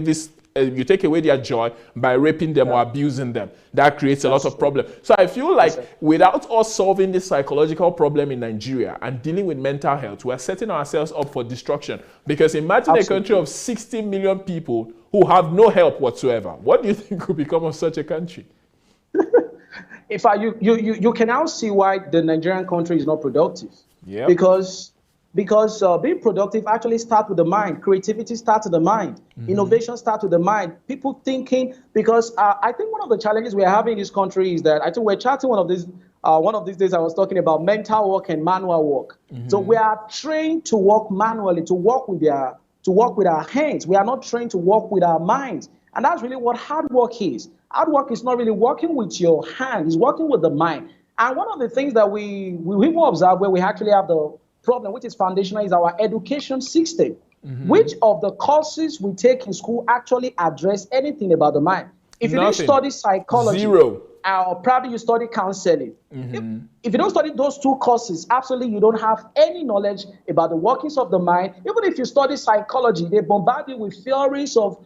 their joy by raping them or abusing them. That creates a lot of problems. So I feel like without us solving this psychological problem in Nigeria and dealing with mental health, we're setting ourselves up for destruction. Because imagine a country of 60 million people who have no help whatsoever. What do you think will become of such a country? You can now see why the Nigerian country is not productive. Because being productive actually starts with the mind. Creativity starts with the mind. Innovation starts with the mind. People thinking, because I think one of the challenges we're having in this country is that I think we're chatting one of these days I was talking about mental work and manual work. So we are trained to work manually, to work with our hands. We are not trained to work with our minds. And that's really what hard work is. Hard work is not really working with your hand, it's working with the mind. And one of the things that we will observe where we actually have the problem, which is foundational, is our education system. Which of the courses we take in school actually address anything about the mind? If you didn't Nothing. study psychology, Zero. or probably you study counseling. If you don't study those two courses, absolutely you don't have any knowledge about the workings of the mind. Even if you study psychology, they bombard you with theories of,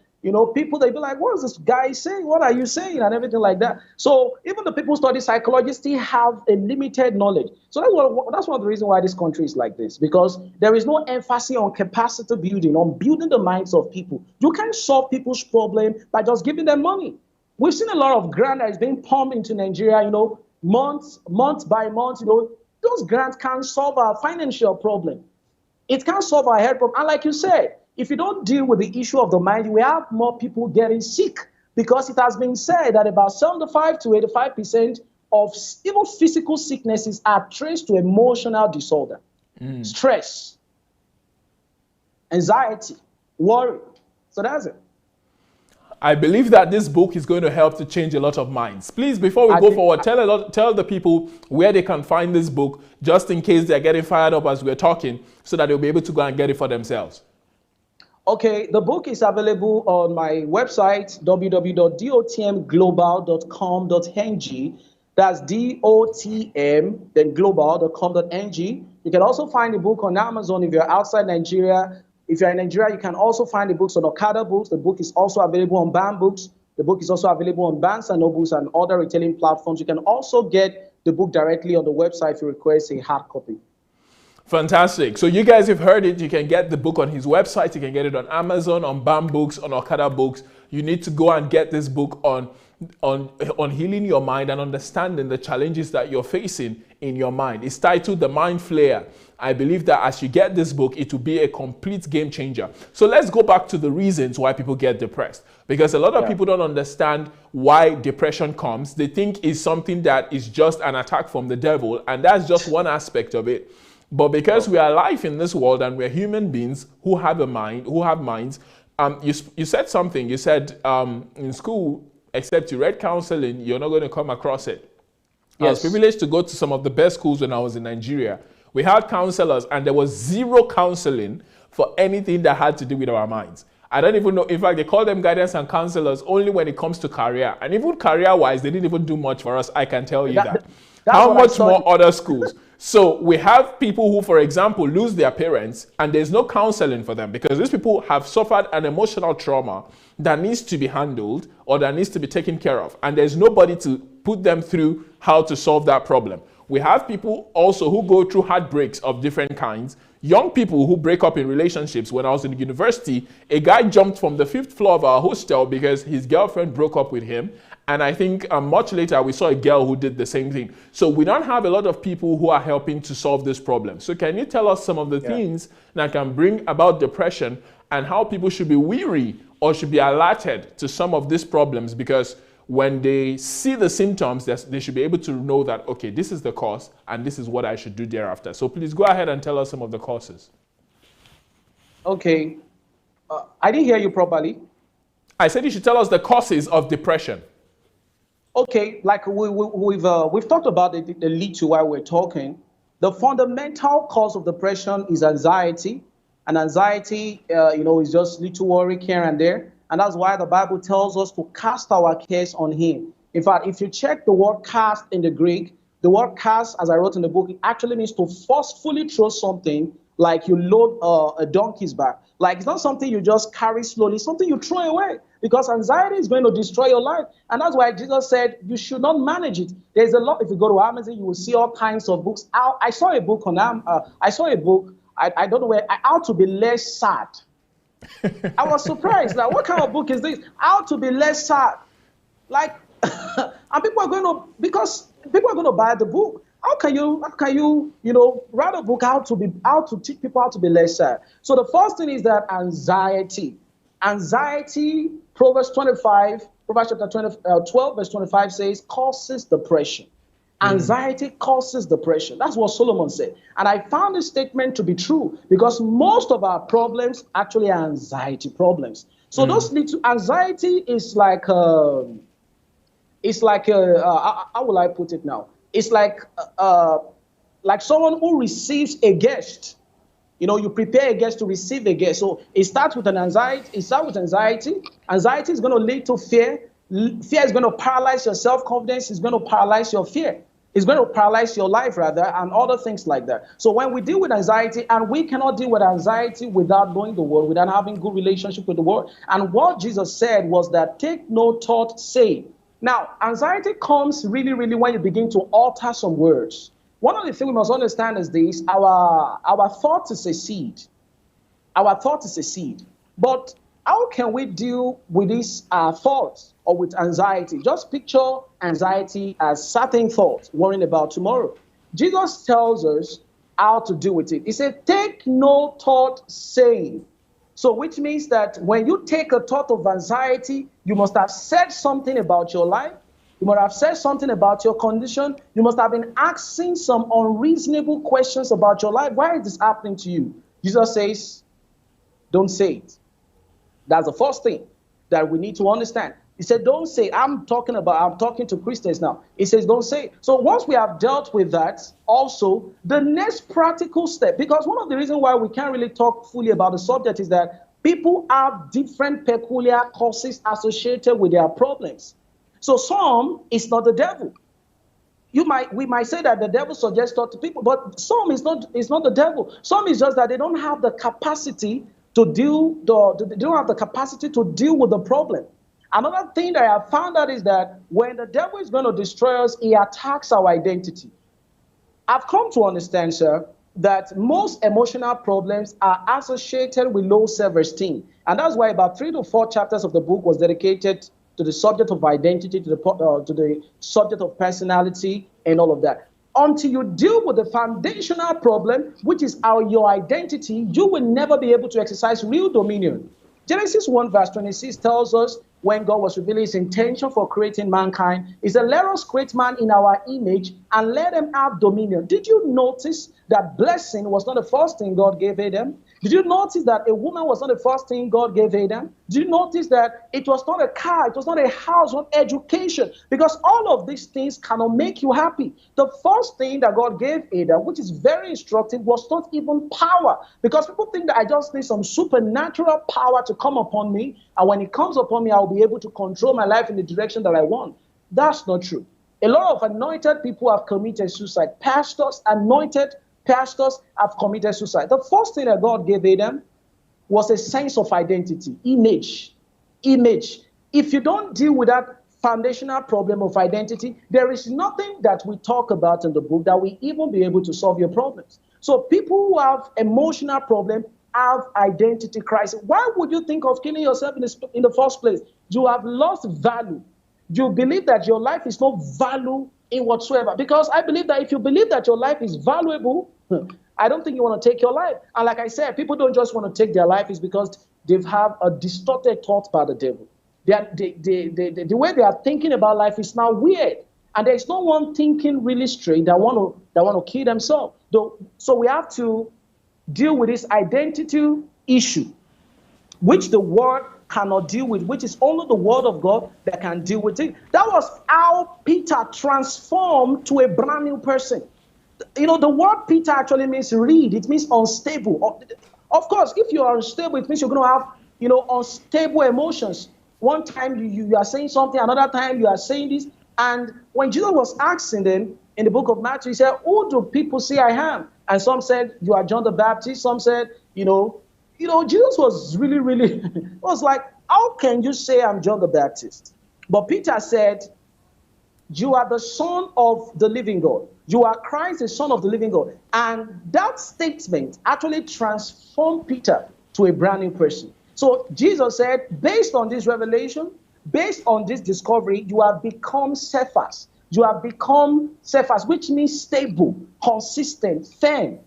people, they be like, what is this guy saying? What are you saying? And everything like that. So even the people who study psychology still have a limited knowledge. So that's one of the reasons why this country is like this, because there is no emphasis on capacity building, on building the minds of people. You can't solve people's problem by just giving them money. We've seen a lot of grant that is being pumped into Nigeria, month by month. Those grants can't solve our financial problem. It can't solve our health problem. And like you said, if you don't deal with the issue of the mind, you will have more people getting sick, because it has been said that about 75 to 85% of even physical sicknesses are traced to emotional disorder, stress, anxiety, worry. So that's it. I believe that this book is going to help to change a lot of minds. Please, before we go forward, tell the people where they can find this book, just in case they're getting fired up as we're talking, so that they'll be able to go and get it for themselves. Okay, the book is available on my website, www.dotmglobal.com.ng. That's DOTM, then global.com.ng. You can also find the book on Amazon if you're outside Nigeria. If you're in Nigeria, you can also find the books on Okada Books. The book is also available on BAM Books. The book is also available on Barnes & Nobles and other retailing platforms. You can also get the book directly on the website if you request a hard copy. Fantastic. So you guys have heard it. You can get the book on his website. You can get it on Amazon, on BAM Books, on Okada Books. You need to go and get this book on healing your mind and understanding the challenges that you're facing in your mind. It's titled The Mind Flayer. I believe that as you get this book, it will be a complete game changer. So let's go back to the reasons why people get depressed. Because a lot of people don't understand why depression comes. They think it's something that is just an attack from the devil, and that's just one aspect of it. But because we are alive in this world and we're human beings who have a mind, who have minds, you said something. You said in school, except you read counseling, you're not going to come across it. Yes. I was privileged to go to some of the best schools when I was in Nigeria. We had counselors, and there was zero counseling for anything that had to do with our minds. I don't even know. In fact, they call them guidance and counselors only when it comes to career. And even career-wise, they didn't even do much for us. I can tell you that. How much more other schools? So we have people who, for example, lose their parents, and there's no counseling for them because these people have suffered an emotional trauma that needs to be handled or that needs to be taken care of. And there's nobody to put them through how to solve that problem. We have people also who go through heartbreaks of different kinds. Young people who break up in relationships. When I was in university, a guy jumped from the 5th floor of our hostel because his girlfriend broke up with him. And I think much later, we saw a girl who did the same thing. So we don't have a lot of people who are helping to solve this problem. So can you tell us some of the things that can bring about depression and how people should be wary or should be alerted to some of these problems? Because when they see the symptoms, they should be able to know that, okay, this is the cause and this is what I should do thereafter. So please go ahead and tell us some of the causes. Okay. I didn't hear you properly. I said you should tell us the causes of depression. Okay, like we've talked about the little while we're talking. The fundamental cause of depression is anxiety. And anxiety, is just little worry here and there. And that's why the Bible tells us to cast our cares on him. In fact, if you check the word cast in the Greek, the word cast, as I wrote in the book, it actually means to forcefully throw something, like you load a donkey's back. Like it's not something you just carry slowly, it's something you throw away. Because anxiety is going to destroy your life. And that's why Jesus said you should not manage it. There's a lot, if you go to Amazon, you will see all kinds of books. I saw a book I don't know where, How to Be Less Sad. I was surprised. Like, what kind of book is this? How to Be Less Sad. Like, and people are going to buy the book. How can you write a book how to teach people how to be less sad? So the first thing is that anxiety. Anxiety, Proverbs chapter 12, verse 25 says, causes depression. Anxiety causes depression. That's what Solomon said. And I found this statement to be true because most of our problems actually are anxiety problems. So those little anxiety is like, how will I put it now? It's like someone who receives a guest. You know, you prepare a guest to receive a guest. So it starts with an anxiety. It starts with anxiety. Anxiety is going to lead to fear. Fear is going to paralyze your self-confidence. It's going to paralyze your fear. It's going to paralyze your life, rather, and other things like that. So when we deal with anxiety, and we cannot deal with anxiety without knowing the word, without having good relationship with the word. And what Jesus said was that take no thought, say. Now, anxiety comes really, really when you begin to alter some words. One of the things we must understand is this: our thought is a seed. Our thought is a seed. But how can we deal with this thoughts or with anxiety? Just picture anxiety as certain thoughts, worrying about tomorrow. Jesus tells us how to deal with it. He said, take no thought saying. So which means that when you take a thought of anxiety, you must have said something about your life. You must have said something about your condition. You must have been asking some unreasonable questions about your life. Why is this happening to you? Jesus says, don't say it. That's the first thing that we need to understand. He said, don't say it. I'm talking to Christians now. He says, don't say it. So once we have dealt with that, also, the next practical step, because one of the reasons why we can't really talk fully about the subject is that people have different peculiar causes associated with their problems. So some, it's not the devil. We might say that the devil suggests thought to people, but some is not the devil. Some is just that they don't have the capacity to they don't have the capacity to deal with the problem. Another thing that I have found out is that when the devil is going to destroy us, he attacks our identity. I've come to understand, sir, that most emotional problems are associated with low self-esteem. And that's why about 3 to 4 chapters of the book was dedicated to the subject of identity, to the subject of personality, and all of that. Until you deal with the foundational problem, which is your identity, you will never be able to exercise real dominion. Genesis 1 verse 26 tells us when God was revealing his intention for creating mankind, he said, let us create man in our image and let them have dominion. Did you notice that blessing was not the first thing God gave Adam? Did you notice that a woman was not the first thing God gave Adam? Did you notice that it was not a car, it was not a house, not education? Because all of these things cannot make you happy. The first thing that God gave Adam, which is very instructive, was not even power. Because people think that I just need some supernatural power to come upon me, and when it comes upon me, I'll be able to control my life in the direction that I want. That's not true. A lot of anointed people have committed suicide. Anointed pastors have committed suicide. The first thing that God gave Adam was a sense of identity, image. If you don't deal with that foundational problem of identity, there is nothing that we talk about in the book that will even be able to solve your problems. So people who have emotional problems have identity crisis. Why would you think of killing yourself in the first place? You have lost value. You believe that your life is not value in whatsoever. Because I believe that if you believe that your life is valuable, I don't think you want to take your life. And like I said, people don't just want to take their life is because they've have a distorted thought by the devil. The way they are thinking about life is now weird. And there's no one thinking really straight that want to kill themselves. So we have to deal with this identity issue, which the word cannot deal with, which is only the word of God that can deal with it. That was how Peter transformed to a brand new person. You know, the word Peter actually means reed. It means unstable. Of course, if you are unstable, it means you're going to have, unstable emotions. One time you are saying something, another time you are saying this. And when Jesus was asking them in the book of Matthew, he said, who do people say I am? And some said, you are John the Baptist. Some said, Jesus was really, really, was like, how can you say I'm John the Baptist? But Peter said, you are the Son of the living God. You are Christ, the Son of the living God. And that statement actually transformed Peter to a brand new person. So Jesus said, based on this revelation, based on this discovery, you have become Cephas. You have become Cephas, which means stable, consistent, firm,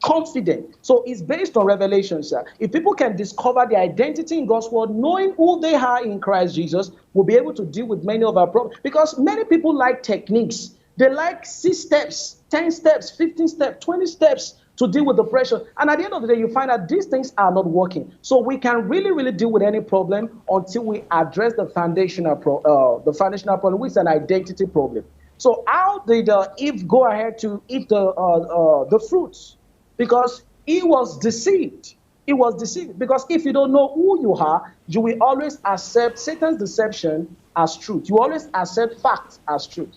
confident. So it's based on revelation, sir. If people can discover their identity in God's word, knowing who they are in Christ Jesus, we'll be able to deal with many of our problems. Because many people like techniques. They like 6 steps, 10 steps, 15 steps, 20 steps to deal with depression. And at the end of the day, you find that these things are not working. So we can really, really deal with any problem until we address the foundational problem, which is an identity problem. So how did Eve go ahead to eat the fruits? Because he was deceived. He was deceived. Because if you don't know who you are, you will always accept Satan's deception as truth. You always accept facts as truth.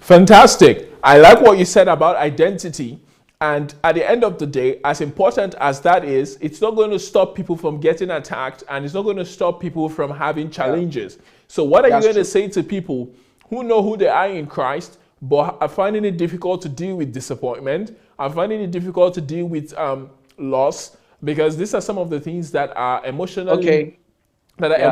Fantastic. I like what you said about identity. And at the end of the day, as important as that is, it's not going to stop people from getting attacked, and it's not going to stop people from having Yeah, challenges. So, what are you that's going to true. say to people who know who they are in Christ, but are finding it difficult to deal with disappointment, are finding it difficult to deal with loss? Because these are some of the things Okay. that are Yeah.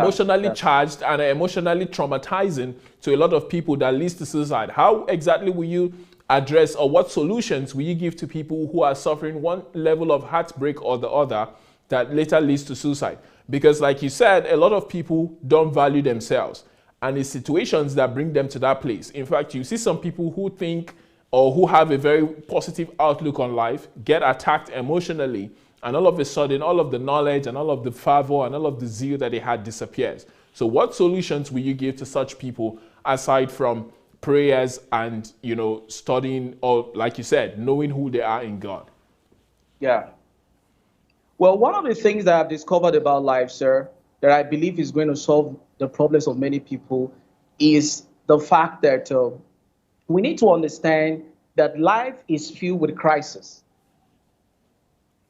emotionally Yeah. charged and are emotionally traumatizing to a lot of people that leads to suicide. How exactly will you address, or what solutions will you give to people who are suffering one level of heartbreak or the other that later leads to suicide? Because like you said, a lot of people don't value themselves, and it's situations that bring them to that place. In fact, you see some people who think or who have a very positive outlook on life get attacked emotionally, and all of a sudden all of the knowledge and all of the fervor and all of the zeal that they had disappears. So what solutions will you give to such people aside from prayers and studying, or like you said, knowing who they are in God? Yeah. Well, one of the things that I've discovered about life, sir, that I believe is going to solve the problems of many people is the fact that we need to understand that life is filled with crisis.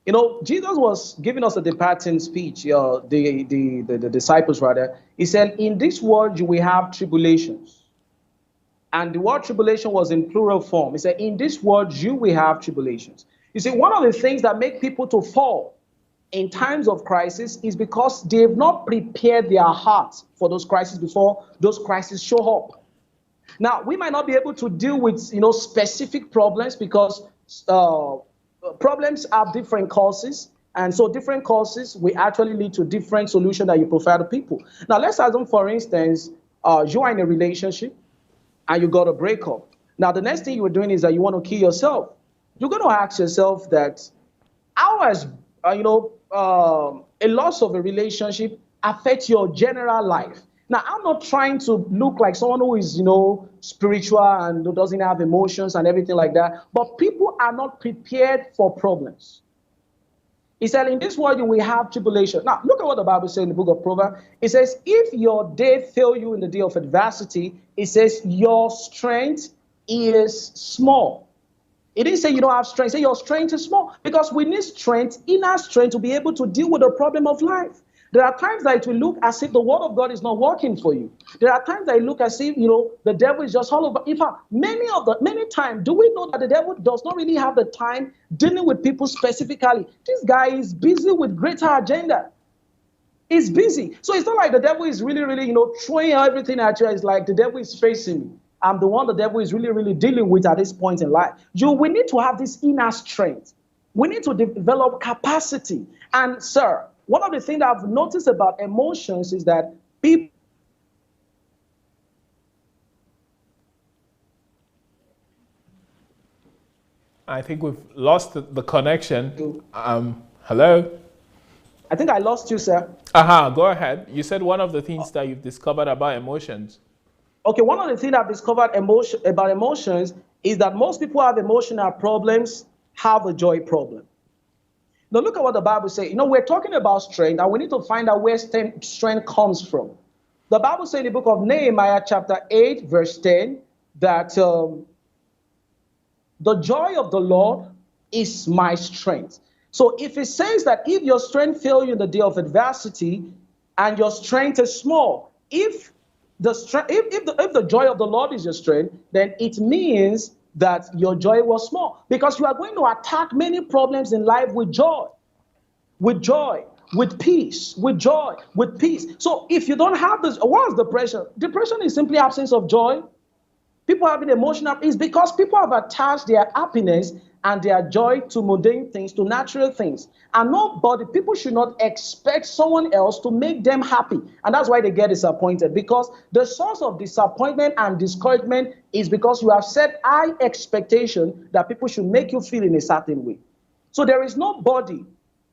You know, Jesus was giving us a departing speech, the disciples rather. He said, in this world you will have tribulations. And the word tribulation was in plural form. He said, in this world you will have tribulations. You see, one of the things that make people to fall in times of crisis is because they've not prepared their hearts for those crises before those crises show up. Now, we might not be able to deal with specific problems because problems have different causes, and so different causes will actually lead to different solutions that you provide to people. Now, let's assume, for instance, you are in a relationship and you got a breakup. Now, the next thing you are doing is that you want to kill yourself. You're going to ask yourself that how has a loss of a relationship affect your general life? Now, I'm not trying to look like someone who is spiritual and who doesn't have emotions and everything like that, but people are not prepared for problems. He said, in this world you will have tribulation. Now, look at what the Bible says in the book of Proverbs. It says, if your day fail you in the day of adversity, it says your strength is small. It didn't say you don't have strength. It said your strength is small, because we need strength, inner strength, to be able to deal with the problem of life. There are times that it will look as if the word of God is not working for you. There are times that it look as if the devil is just all over. In fact, many times, do we know that the devil does not really have the time dealing with people specifically? This guy is busy with greater agenda. He's busy. So it's not like the devil is really, really, throwing everything at you. It's like the devil is facing me. I'm the one the devil is really, really dealing with at this point in life. We need to have this inner strength. We need to develop capacity. And, sir, one of the things that I've noticed about emotions is that people. I think we've lost the connection. Hello? I think I lost you, sir. Aha, go ahead. You said one of the things that you've discovered about emotions. Okay, one of the things I've discovered about emotions is that most people have emotional problems, have a joy problem. Now look at what the Bible says. We're talking about strength, and we need to find out where strength comes from. The Bible says in the book of Nehemiah chapter 8, verse 10, that the joy of the Lord is my strength. So if it says that if your strength fails you in the day of adversity and your strength is small, if the joy of the Lord is your strength, then it means that your joy was small, because you are going to attack many problems in life with joy, with peace, with joy, with peace. So if you don't have this, what is depression? Depression is simply absence of joy. People having emotional is because people have attached their happiness and their joy to mundane things, to natural things. And people should not expect someone else to make them happy. And that's why they get disappointed, because the source of disappointment and discouragement is because you have set high expectation that people should make you feel in a certain way. So there is nobody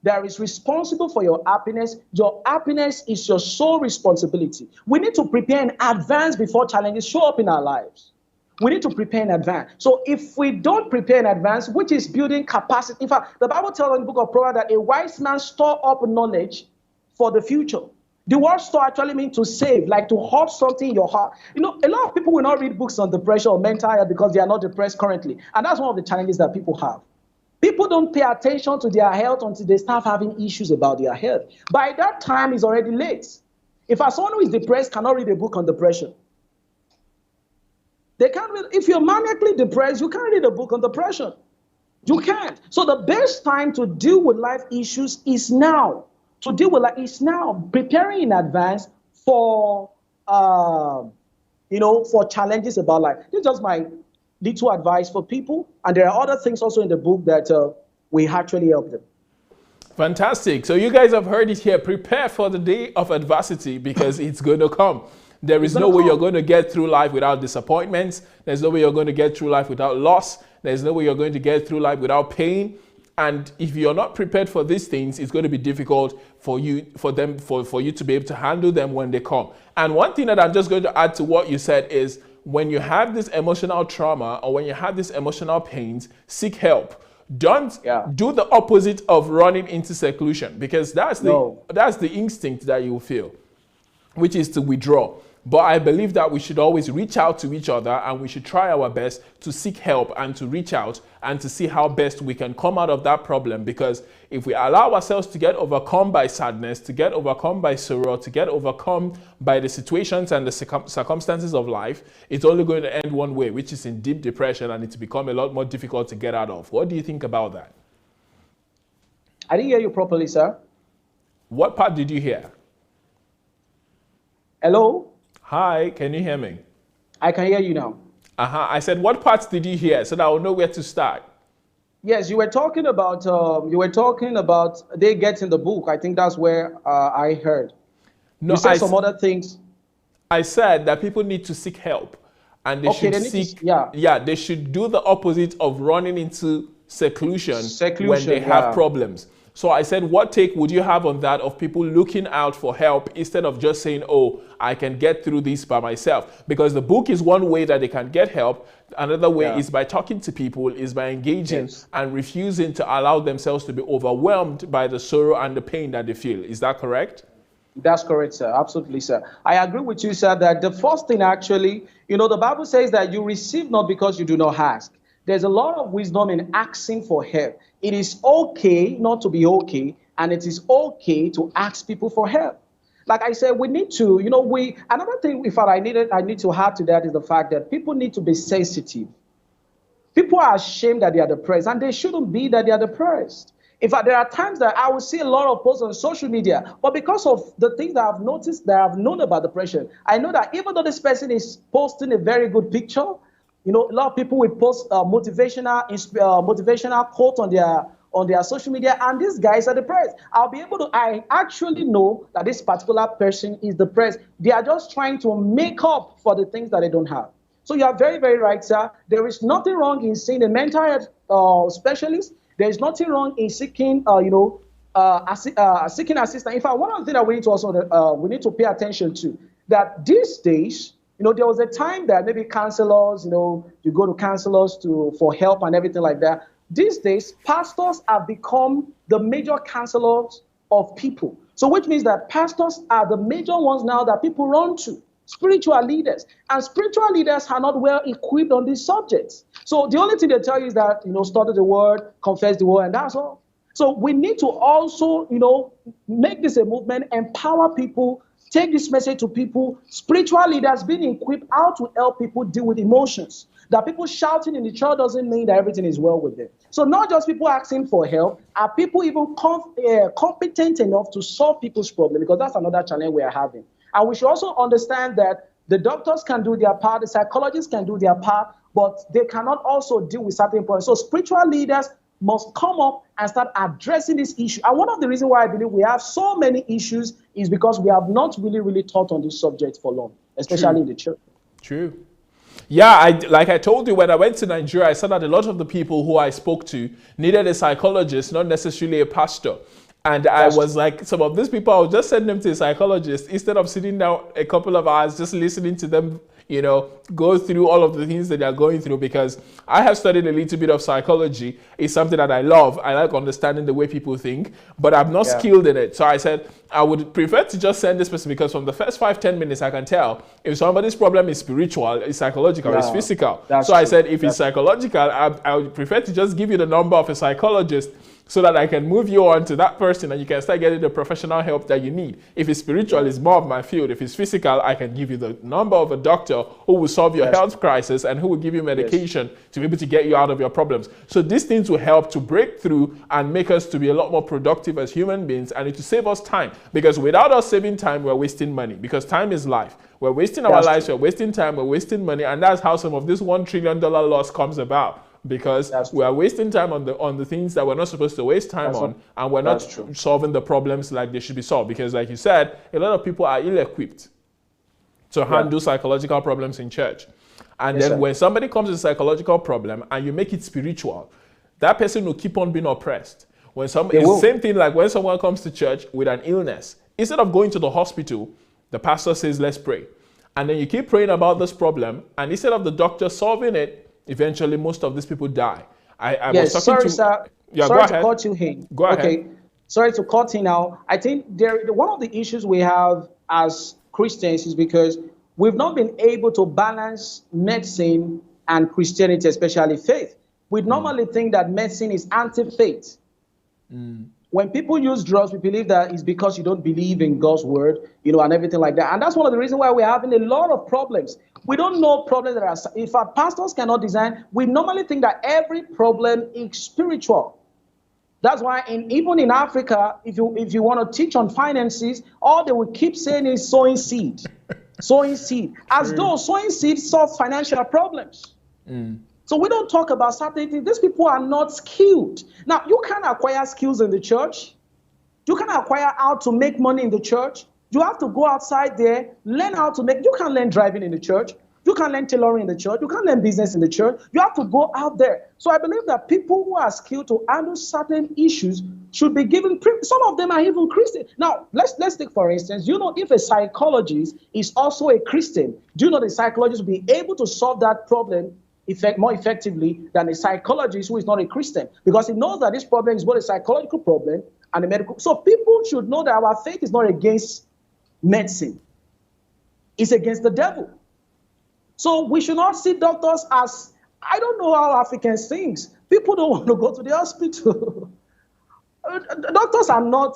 that is responsible for your happiness. Your happiness is your sole responsibility. We need to prepare in advance before challenges show up in our lives. We need to prepare in advance. So if we don't prepare in advance, which is building capacity. In fact, the Bible tells in the book of Proverbs that a wise man store up knowledge for the future. The word store actually means to save, like to hold something in your heart. A lot of people will not read books on depression or mental health because they are not depressed currently. And that's one of the challenges that people have. People don't pay attention to their health until they start having issues about their health. By that time, it's already late. If someone who is depressed cannot read a book on depression, they can't read. If you're manically depressed, you can't read a book on depression. You can't. So the best time to deal with life issues is now. To deal with life is now. Preparing in advance for, for challenges about life. This is just my little advice for people. And there are other things also in the book that we actually help them. Fantastic. So you guys have heard it here. Prepare for the day of adversity because it's going to come. There is no way you're going to get through life without disappointments. There's no way you're going to get through life without loss. There's no way you're going to get through life without pain. And if you're not prepared for these things, it's going to be difficult for you to be able to handle them when they come. And one thing that I'm just going to add to what you said is when you have this emotional trauma or when you have this emotional pains, seek help. Don't do the opposite of running into seclusion because that's the instinct that you feel, which is to withdraw. But I believe that we should always reach out to each other and we should try our best to seek help and to reach out and to see how best we can come out of that problem. Because if we allow ourselves to get overcome by sadness, to get overcome by sorrow, to get overcome by the situations and the circumstances of life, it's only going to end one way, which is in deep depression, and it's become a lot more difficult to get out of. What do you think about that? I didn't hear you properly, sir. What part did you hear? Hello? Hi, can you hear me? I can hear you now. I said, what parts did you hear so that I'll know where to start? Yes, you were talking about they get in the book. I think that's where I heard. No, you said some other things. I said that people need to seek help, and they should seek. They should do the opposite of running into seclusion when they have problems. So I said, what take would you have on that of people looking out for help instead of just saying, oh, I can get through this by myself? Because the book is one way that they can get help. Another way is by talking to people, is by engaging and refusing to allow themselves to be overwhelmed by the sorrow and the pain that they feel. Is that correct? That's correct, sir. Absolutely, sir. I agree with you, sir, that the first thing actually, the Bible says that you receive not because you do not ask. There's a lot of wisdom in asking for help. It is okay not to be okay, and it is okay to ask people for help. Like I said, we need to, another thing, in fact, I need to add to that is the fact that people need to be sensitive. People are ashamed that they are depressed, and they shouldn't be that they are depressed. In fact, there are times that I will see a lot of posts on social media, but because of the things that I've noticed, that I've known about depression, I know that even though this person is posting a very good picture, a lot of people will post motivational quote on their social media, and these guys are depressed. I actually know that this particular person is depressed. They are just trying to make up for the things that they don't have. So you are very, very right, sir. There is nothing wrong in seeing a mental health specialist. There is nothing wrong in seeking, seeking assistance. In fact, one of the things that we need to also pay attention to, that these days, there was a time that maybe counselors, you go to counselors for help and everything like that. These days, pastors have become the major counselors of people. So which means that pastors are the major ones now that people run to, spiritual leaders. And spiritual leaders are not well equipped on these subjects. So the only thing they tell you is that, study the word, confess the word, and that's all. So we need to also, make this a movement, empower people, take this message to people. Spiritual leaders being equipped how to help people deal with emotions. That people shouting in the church doesn't mean that everything is well with them. So not just people asking for help, are people even competent enough to solve people's problems? Because that's another challenge we are having. And we should also understand that the doctors can do their part, the psychologists can do their part, but they cannot also deal with certain problems. So spiritual leaders must come up and start addressing this issue. And one of the reasons why I believe we have so many issues is because we have not really taught on this subject for long, especially in the church. True. Yeah, like I told you, when I went to Nigeria, I saw that a lot of the people who I spoke to needed a psychologist, not necessarily a pastor. And I That's was true. like, some of these people, I would just send them to a psychologist instead of sitting down a couple of hours just listening to them, go through all of the things that they're going through. Because I have studied a little bit of psychology. It's something that I love. I like understanding the way people think, but I'm not Yeah. skilled in it. So I said, I would prefer to just send this person, because from the first 5-10 minutes, I can tell if somebody's problem is spiritual, it's psychological, it's Yeah. physical. That's So I true. said, if it's That's psychological, I would prefer to just give you the number of a psychologist, so that I can move you on to that person and you can start getting the professional help that you need. If it's spiritual, it's more of my field. If it's physical, I can give you the number of a doctor who will solve your That's health crisis and who will give you yes. medication to be able to get you out of your problems. So these things will help to break through and make us to be a lot more productive as human beings, and to save us time. Because without us saving time, we're wasting money, because time is life. We're wasting our That's lives, true. we're wasting time, we're wasting money, and that's how some of this $1 trillion loss comes about, because That's we true. are wasting time on the things that we're not supposed to waste time That's on, not, and we're not that's true. solving the problems like they should be solved. Because like you said, a lot of people are ill-equipped to Yeah. handle psychological problems in church. And Yes, then sir. when somebody comes with a psychological problem and you make it spiritual, that person will keep on being oppressed. When some They It's the will. same thing like when someone comes to church with an illness. Instead of going to the hospital, the pastor says, let's pray. And then you keep praying about this problem, and instead of the doctor solving it, eventually most of these people die. I was Yes, talking sorry, to... sir. Yeah, go Sorry to ahead. cut you in. Go ahead. Okay, sorry to cut in now. I think one of the issues we have as Christians is because we've not been able to balance medicine and Christianity, especially faith. We normally think that medicine is anti-faith. When people use drugs, we believe that it's because you don't believe in God's word, and everything like that. And that's one of the reasons why we're having a lot of problems. We don't know problems that are, if our pastors cannot design, we normally think that every problem is spiritual. That's why even in Africa, if you want to teach on finances, all they will keep saying is sowing seed. Sowing seed. As though sowing seed solves financial problems. So we don't talk about certain things. These people are not skilled. Now, you can acquire skills in the church. You can acquire how to make money in the church. You have to go outside there, learn how to make. You can learn driving in the church. You can learn tailoring in the church. You can learn business in the church. You have to go out there. So I believe that people who are skilled to handle certain issues should be given. Some of them are even Christian. Now, let's take for instance. If a psychologist is also a Christian, do you know the psychologist will be able to solve that problem more effectively than a psychologist who is not a Christian, because he knows that this problem is both a psychological problem and a medical. So people should know that our faith is not against medicine. It's against the devil. So we should not see doctors as, I don't know how Africans think. People don't want to go to the hospital. Doctors are not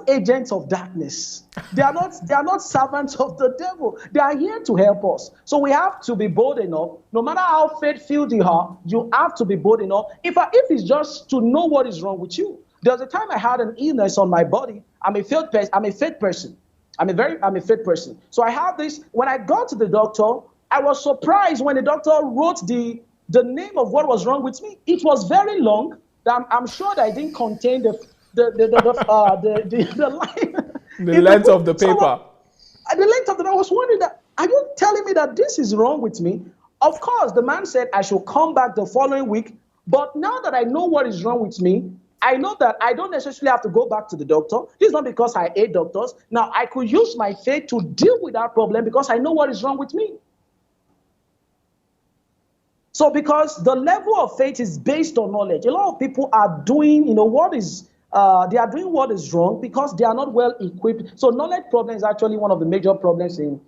agents of darkness. They are not servants of the devil. They are here to help us. So we have to be bold enough. No matter how faith-filled you are, you have to be bold enough. If it's just to know what is wrong with you. There was a time I had an illness on my body. I'm a faith person. I'm a faith person. So I have this. When I got to the doctor, I was surprised when the doctor wrote the name of what was wrong with me. It was very long. I'm sure that it didn't contain the line. The length of the paper. The length of the paper. I was wondering that, are you telling me that this is wrong with me? Of course, the man said I should come back the following week. But now that I know what is wrong with me, I know that I don't necessarily have to go back to the doctor. This is not because I hate doctors. Now, I could use my faith to deal with that problem because I know what is wrong with me. So because the level of faith is based on knowledge, a lot of people are doing, they are doing what is wrong because they are not well equipped. So knowledge problem is actually one of the major problems in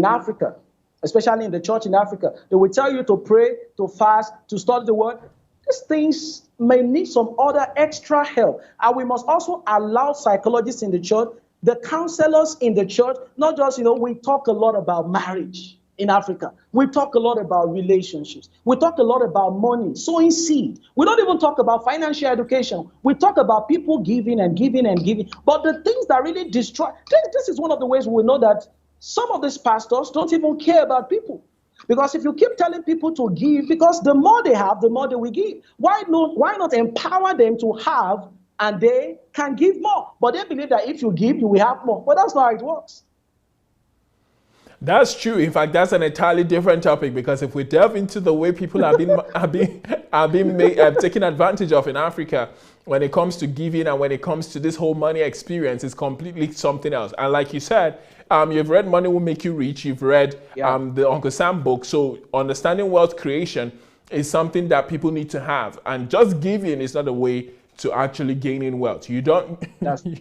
Africa, especially in the church in Africa. They will tell you to pray, to fast, to study the word. These things may need some other extra help. And we must also allow psychologists in the church, the counselors in the church, not just, we talk a lot about marriage. In Africa, we talk a lot about relationships. We talk a lot about money, sowing seed. We don't even talk about financial education. We talk about people giving and giving and giving. But the things that really destroy, this is one of the ways we know that some of these pastors don't even care about people. Because if you keep telling people to give, because the more they have, the more they will give. Why not empower them to have and they can give more? But they believe that if you give, you will have more. But that's not how it works. That's true. In fact, that's an entirely different topic, because if we delve into the way people are being taken advantage of in Africa when it comes to giving and when it comes to this whole money experience, it's completely something else. And like you said, you've read Money Will Make You Rich. You've read the Uncle Sam book. So understanding wealth creation is something that people need to have. And just giving is not a way to actually gaining wealth. You don't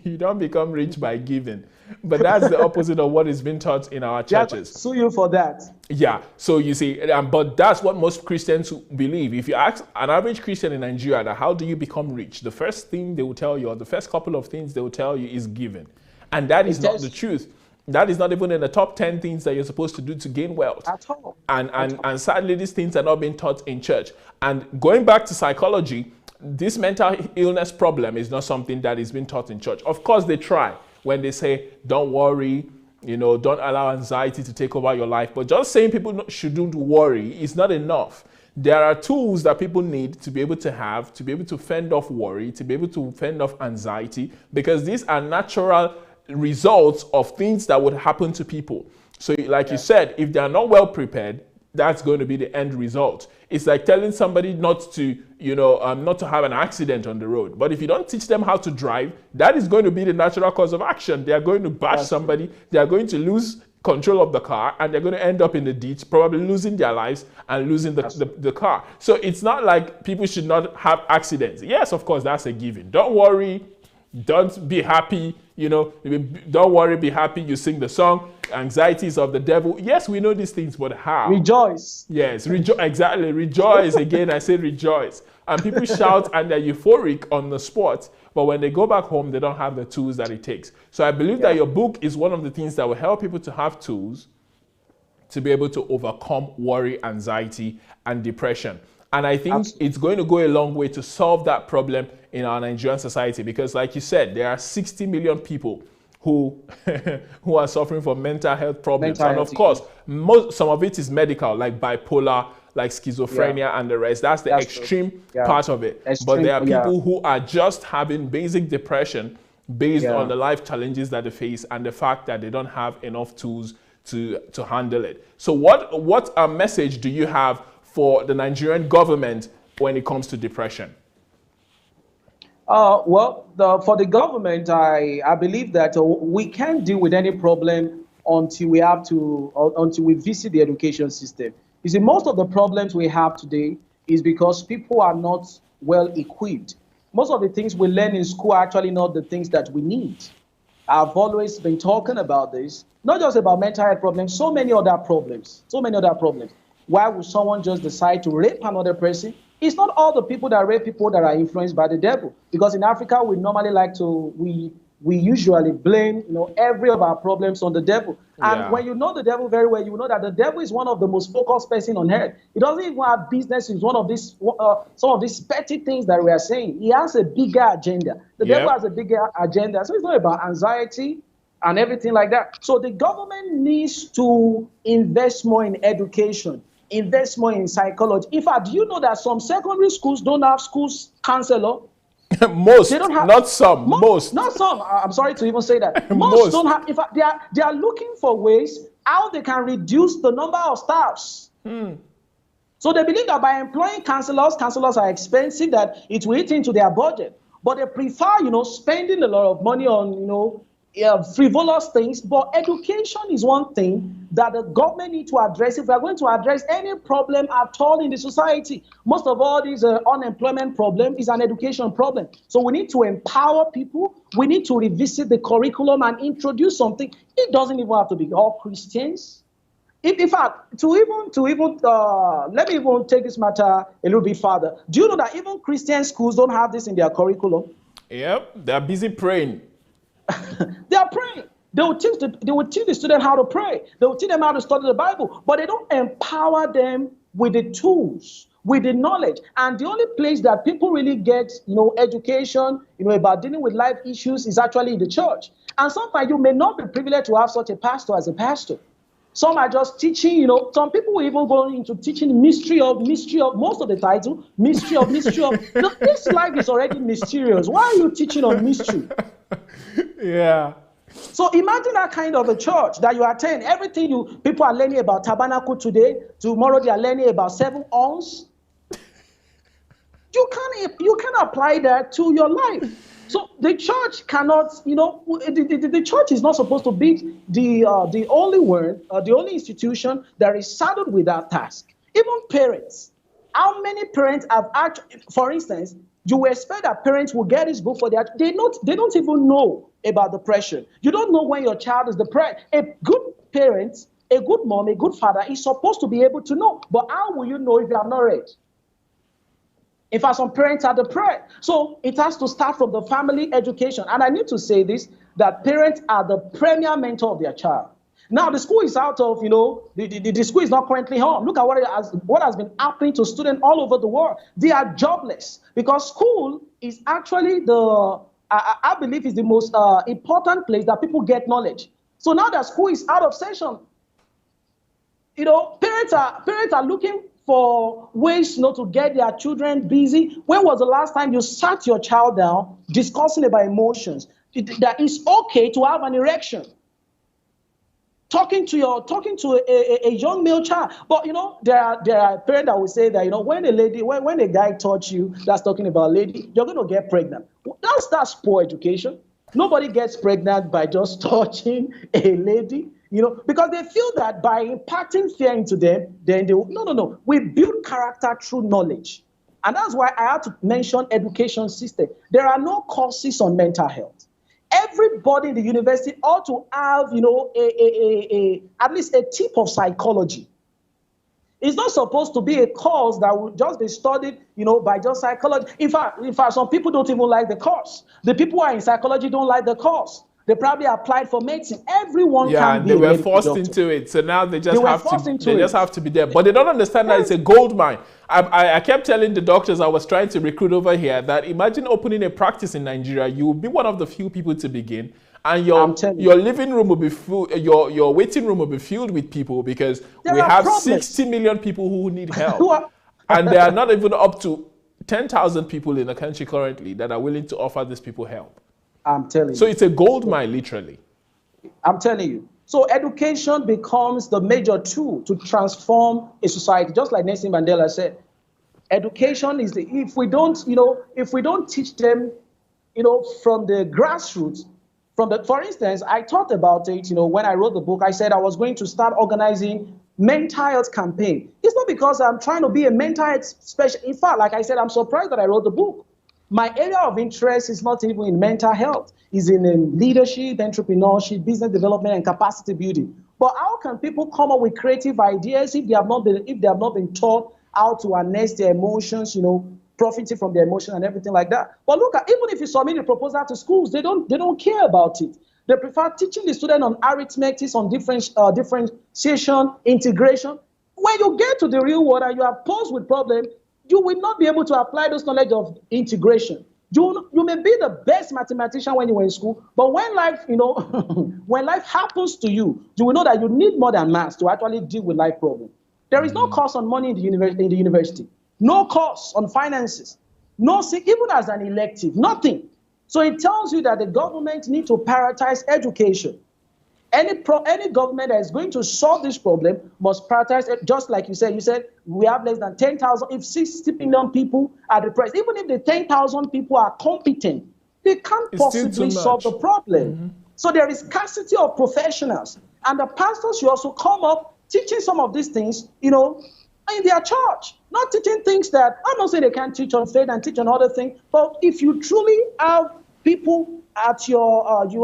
you don't become rich by giving. But that's the opposite of what is being taught in our churches. Sue you for that. Yeah. So you see, but that's what most Christians believe. If you ask an average Christian in Nigeria that how do you become rich, the first thing they will tell you, or the first couple of things they will tell you, is giving. And that is not the truth. That is not even in the top 10 things that you're supposed to do to gain wealth. At all. And sadly, these things are not being taught in church. And going back to psychology, this mental illness problem is not something that is being taught in church. Of course, they try when they say, don't worry, don't allow anxiety to take over your life. But just saying people shouldn't worry is not enough. There are tools that people need to be able to have, to be able to fend off worry, to be able to fend off anxiety, because these are natural results of things that would happen to people. So like you said, if they are not well prepared, that's going to be the end result. It's like telling somebody not to, not to have an accident on the road. But if you don't teach them how to drive, that is going to be the natural course of action. They are going to bash somebody. They are going to lose control of the car, and they're going to end up in the ditch, probably losing their lives and losing the car. So it's not like people should not have accidents. Yes, of course, that's a given. Don't worry. Don't be happy. Don't worry, be happy. You sing the song. Anxiety is of the devil. Yes, we know these things, but how? Rejoice. Yes, exactly. Rejoice. Again, I say rejoice. And people shout and they're euphoric on the spot, but when they go back home, they don't have the tools that it takes. So I believe that your book is one of the things that will help people to have tools to be able to overcome worry, anxiety, and depression. And I think it's going to go a long way to solve that problem in our Nigerian society, because like you said, there are 60 million people who are suffering from mental health problems. And of course, some of it is medical, like bipolar, like schizophrenia and the rest. That's the extreme part of it. But there are people who are just having basic depression based on the life challenges that they face and the fact that they don't have enough tools to handle it. So what message do you have for the Nigerian government when it comes to depression? For the government, I believe that we can't deal with any problem until we visit the education system. You see, most of the problems we have today is because people are not well equipped. Most of the things we learn in school are actually not the things that we need. I've always been talking about this, not just about mental health problems, so many other problems. Why would someone just decide to rape another person? It's not all the people that rape people that are influenced by the devil. Because in Africa, we normally we usually blame, every of our problems on the devil. And when you know the devil very well, you know that the devil is one of the most focused person on earth. He doesn't even have business in one of these, some of these petty things that we are saying. He has a bigger agenda. The devil has a bigger agenda. So it's not about anxiety and everything like that. So the government needs to invest more in education, invest more in psychology. In fact, do you know that some secondary schools don't have schools counselor? Most, they don't have, not some, most. Not some. I'm sorry to even say that. Most don't have. In fact, they are looking for ways how they can reduce the number of staffs. So they believe that by employing counselors are expensive, that it will eat into their budget. But they prefer, spending a lot of money on, frivolous things. But education is one thing that the government needs to address if we are going to address any problem at all in the society. Most of all this unemployment problem is an education problem. So we need to empower people. We need to revisit the curriculum and introduce something. It doesn't even have to be all Christians. In fact, let me even take this matter a little bit further. Do you know that even Christian schools don't have this in their curriculum? Yep, they're busy praying. They are praying. They will teach the student how to pray. They will teach them how to study the Bible, but they don't empower them with the tools, with the knowledge. And the only place that people really get, education, about dealing with life issues is actually in the church. And sometimes you may not be privileged to have such a pastor as a pastor. Some are just teaching, some people will even go into teaching mystery of, most of the title, mystery of. This life is already mysterious. Why are you teaching on mystery? Yeah. So imagine that kind of a church that you attend. Everything people are learning about tabernacle today, tomorrow they are learning about 7 ounce. You can apply that to your life. So the church cannot, the church is not supposed to be the only one, the only institution that is saddled with that task. Even parents. How many parents have actually, for instance, you expect that parents will get this book for their, they don't even know about depression. You don't know when your child is depressed. A good parent, a good mom, a good father is supposed to be able to know. But how will you know if you have not read? In fact, some parents are depressed. So it has to start from the family education. And I need to say this, that parents are the premier mentor of their child. Now, the school is out of, the school is not currently home. Look at what has been happening to students all over the world. They are jobless because school is actually I believe, is the most important place that people get knowledge. So now that school is out of session, parents are looking for ways to get their children busy. When was the last time you sat your child down discussing about emotions? That it's okay to have an erection. Talking to a young male child. But there are parents that will say that when a guy touch you, that's talking about a lady, you're going to get pregnant. That's poor education. Nobody gets pregnant by just touching a lady. Because they feel that by imparting fear into them, then they will, no. We build character through knowledge. And that's why I have to mention education system. There are no courses on mental health. Everybody in the university ought to have, at least a tip of psychology. It's not supposed to be a course that will just be studied, by just psychology. In fact, some people don't even like the course. The people who are in psychology don't like the course. They probably applied for medicine. Everyone can be they were a forced doctor. into it. So now they just have to be there. But they don't understand that it's a gold mine. I kept telling the doctors I was trying to recruit over here that imagine opening a practice in Nigeria. You will be one of the few people to begin. And your living room will be full, your waiting room will be filled with people because we have 60 million people who need help. And there are not even up to 10,000 people in the country currently that are willing to offer these people help. I'm telling you. So it's a gold mine, literally. I'm telling you. So education becomes the major tool to transform a society, just like Nelson Mandela said. Education is if we don't teach them, from the grassroots, for instance, I thought about it, when I wrote the book, I said I was going to start organizing mental health campaign. It's not because I'm trying to be a mental health specialist. In fact, like I said, I'm surprised that I wrote the book. My area of interest is not even in mental health. It's in leadership, entrepreneurship, business development, and capacity building. But how can people come up with creative ideas if they have not been taught how to harness their emotions, profiting from their emotions and everything like that? But look at, even if you submit a proposal to schools, they don't care about it. They prefer teaching the student on arithmetic, on differentiation, integration. When you get to the real world and you are posed with problems, you will not be able to apply those knowledge of integration. You may be the best mathematician when you were in school, but when life, when life happens to you, you will know that you need more than maths to actually deal with life problems. There is no course on money in the university, no course on finances, even as an elective, nothing. So it tells you that the government needs to prioritize education. Any government that is going to solve this problem must prioritize it, just like you said, we have less than 10,000. If 60 million people are depressed, even if the 10,000 people are competent, they can't possibly solve the problem. Mm-hmm. So there is scarcity of professionals. And the pastors should also come up teaching some of these things, in their church. Not teaching things that, I'm not saying they can't teach on faith and teach on other things, but if you truly have people at you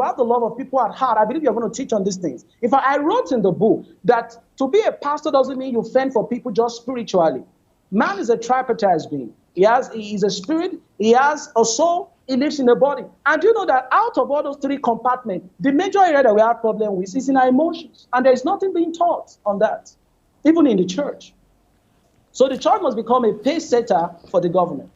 have the love of people at heart, I believe you're going to teach on these things. If I wrote in the book that to be a pastor doesn't mean you fend for people just spiritually. Man is a tripartite being. He's a spirit, he has a soul, he lives in a body. And you know that out of all those 3 compartments, the major area that we have problem with is in our emotions. And there is nothing being taught on that, even in the church. So the church must become a pace setter for the government.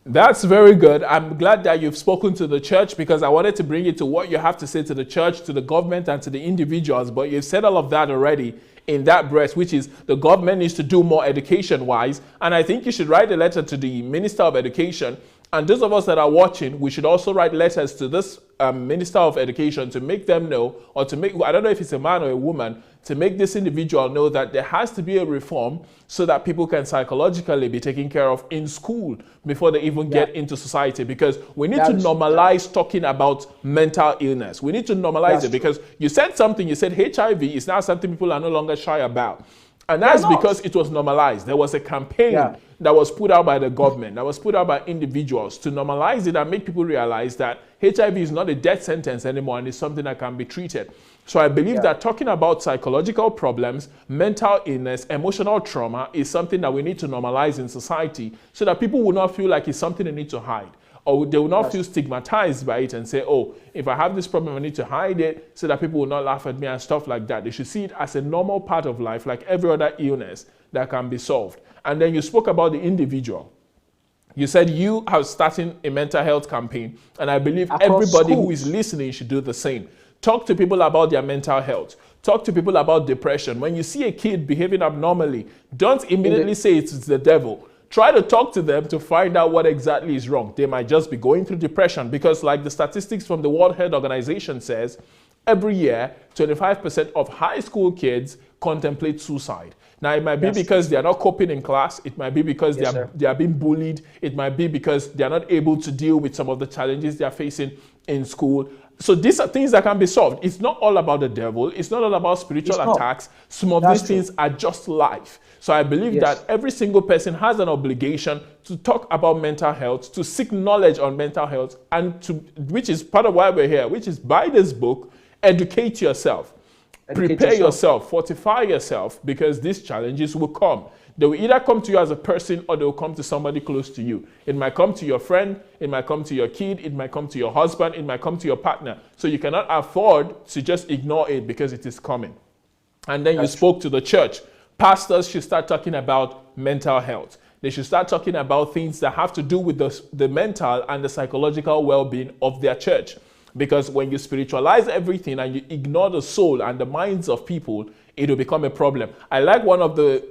That's very good. I'm glad that you've spoken to the church because I wanted to bring it to what you have to say to the church, to the government, and to the individuals. But you've said all of that already in that breath, which is the government needs to do more education-wise. And I think you should write a letter to the Minister of Education And those of us that are watching, we should also write letters to this Minister of Education to make them know, or to make, I don't know if it's a man or a woman, to make this individual know that there has to be a reform so that people can psychologically be taken care of in school before they even get into society. Because we need to normalize talking about mental illness. We need to normalize it, because you said something, you said HIV is now something people are no longer shy about. And that's because it was normalized. There was a campaign that was put out by the government, that was put out by individuals to normalize it and make people realize that HIV is not a death sentence anymore and it's something that can be treated. So I believe that talking about psychological problems, mental illness, emotional trauma is something that we need to normalize in society so that people will not feel like it's something they need to hide. Or they will not feel stigmatized by it and say, oh, if I have this problem, I need to hide it so that people will not laugh at me and stuff like that. They should see it as a normal part of life, like every other illness that can be solved. And then you spoke about the individual. You said you are starting a mental health campaign, and I believe everybody who is listening should do the same. Talk to people about their mental health. Talk to people about depression. When you see a kid behaving abnormally, don't immediately say it's the devil. Try to talk to them to find out what exactly is wrong. They might just be going through depression, because like the statistics from the World Health Organization says, every year, 25% of high school kids contemplate suicide. Now, it might be because they are not coping in class. It might be because they are being bullied. It might be because they are not able to deal with some of the challenges they are facing in school. So these are things that can be solved. It's not all about the devil. It's not all about spiritual attacks. Some of these things are just life. So I believe that every single person has an obligation to talk about mental health, to seek knowledge on mental health, and to, which is part of why we're here, which is buy this book, educate yourself. Prepare yourself, fortify yourself, because these challenges will come. They will either come to you as a person, or they will come to somebody close to you. It might come to your friend, it might come to your kid, it might come to your husband, it might come to your partner. So you cannot afford to just ignore it because it is coming. And then you spoke to the church. Pastors should start talking about mental health. They should start talking about things that have to do with the mental and the psychological well-being of their church. Because when you spiritualize everything and you ignore the soul and the minds of people, it will become a problem. I like one of the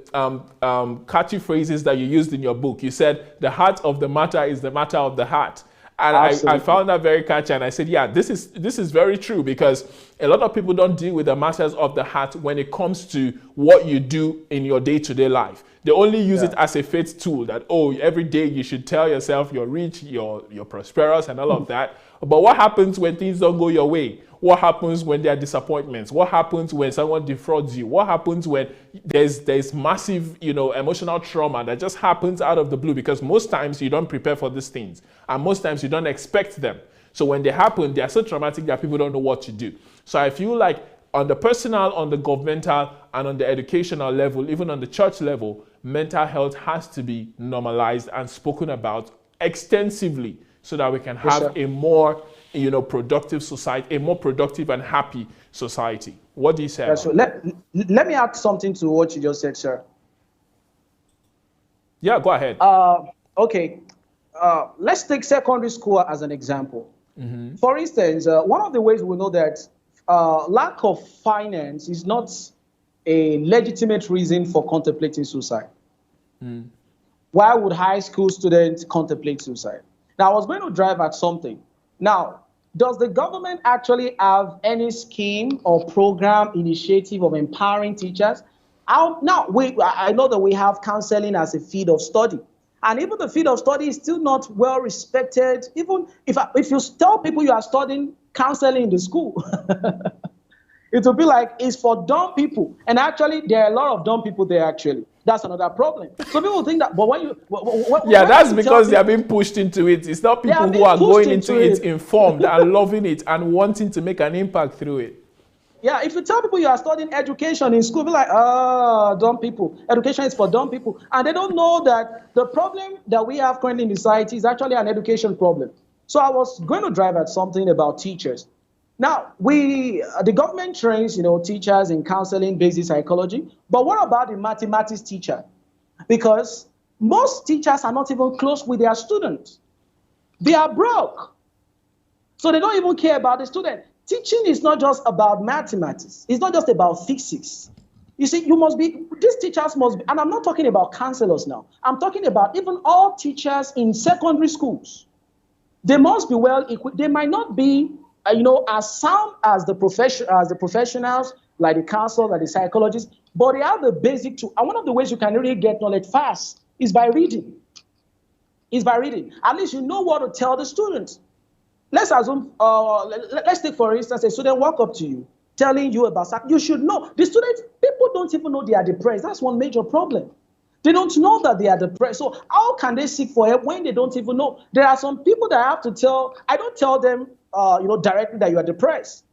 catchy phrases that you used in your book. You said, the heart of the matter is the matter of the heart. And I found that very catchy, and I said, yeah, this is very true, because a lot of people don't deal with the matters of the heart when it comes to what you do in your day-to-day life. They only use it as a faith tool, that, oh, every day you should tell yourself you're rich, you're prosperous, and all of that. But what happens when things don't go your way? What happens when there are disappointments? What happens when someone defrauds you? What happens when there's massive, emotional trauma that just happens out of the blue? Because most times you don't prepare for these things, and most times you don't expect them. So when they happen, they are so traumatic that people don't know what to do. So I feel like on the personal, on the governmental, and on the educational level, even on the church level, mental health has to be normalized and spoken about extensively, so that we can have a more, productive society, a more productive and happy society. What do you say? Let me add something to what you just said, sir. Yeah, go ahead. Okay. Let's take secondary school as an example. For instance, one of the ways we know that lack of finance is not a legitimate reason for contemplating suicide. Why would high school students contemplate suicide? Now, I was going to drive at something. Now, does the government actually have any scheme or program initiative of empowering teachers? I know that we have counseling as a field of study. And even the field of study is still not well respected. Even if you tell people you are studying counseling in the school, it will be like it's for dumb people. And actually, there are a lot of dumb people there, actually. That's another problem. So people think that, but when you... that's because they are being pushed into it. It's not people who are going into it informed and loving it and wanting to make an impact through it. Yeah, if you tell people you are studying education in school, be like, dumb people. Education is for dumb people. And they don't know that the problem that we have currently in society is actually an education problem. So I was going to drive at something about teachers. Now, the government trains, teachers in counseling, basic psychology. But what about the mathematics teacher? Because most teachers are not even close with their students. They are broke. So they don't even care about the student. Teaching is not just about mathematics. It's not just about physics. You see, these teachers must be, and I'm not talking about counselors now. I'm talking about even all teachers in secondary schools. They must be well equipped. They might not be, as sound as the professionals, like the counselors, like the psychologists, but they have the basic tool. And one of the ways you can really get knowledge fast is by reading. Is by reading. At least you know what to tell the students. Let's assume, let's take for instance, a student walk up to you, telling you about something. You should know. The students, people don't even know they are depressed. That's one major problem. They don't know that they are depressed. So how can they seek for help when they don't even know? There are some people that I have to tell. I don't tell them, directly that you are depressed.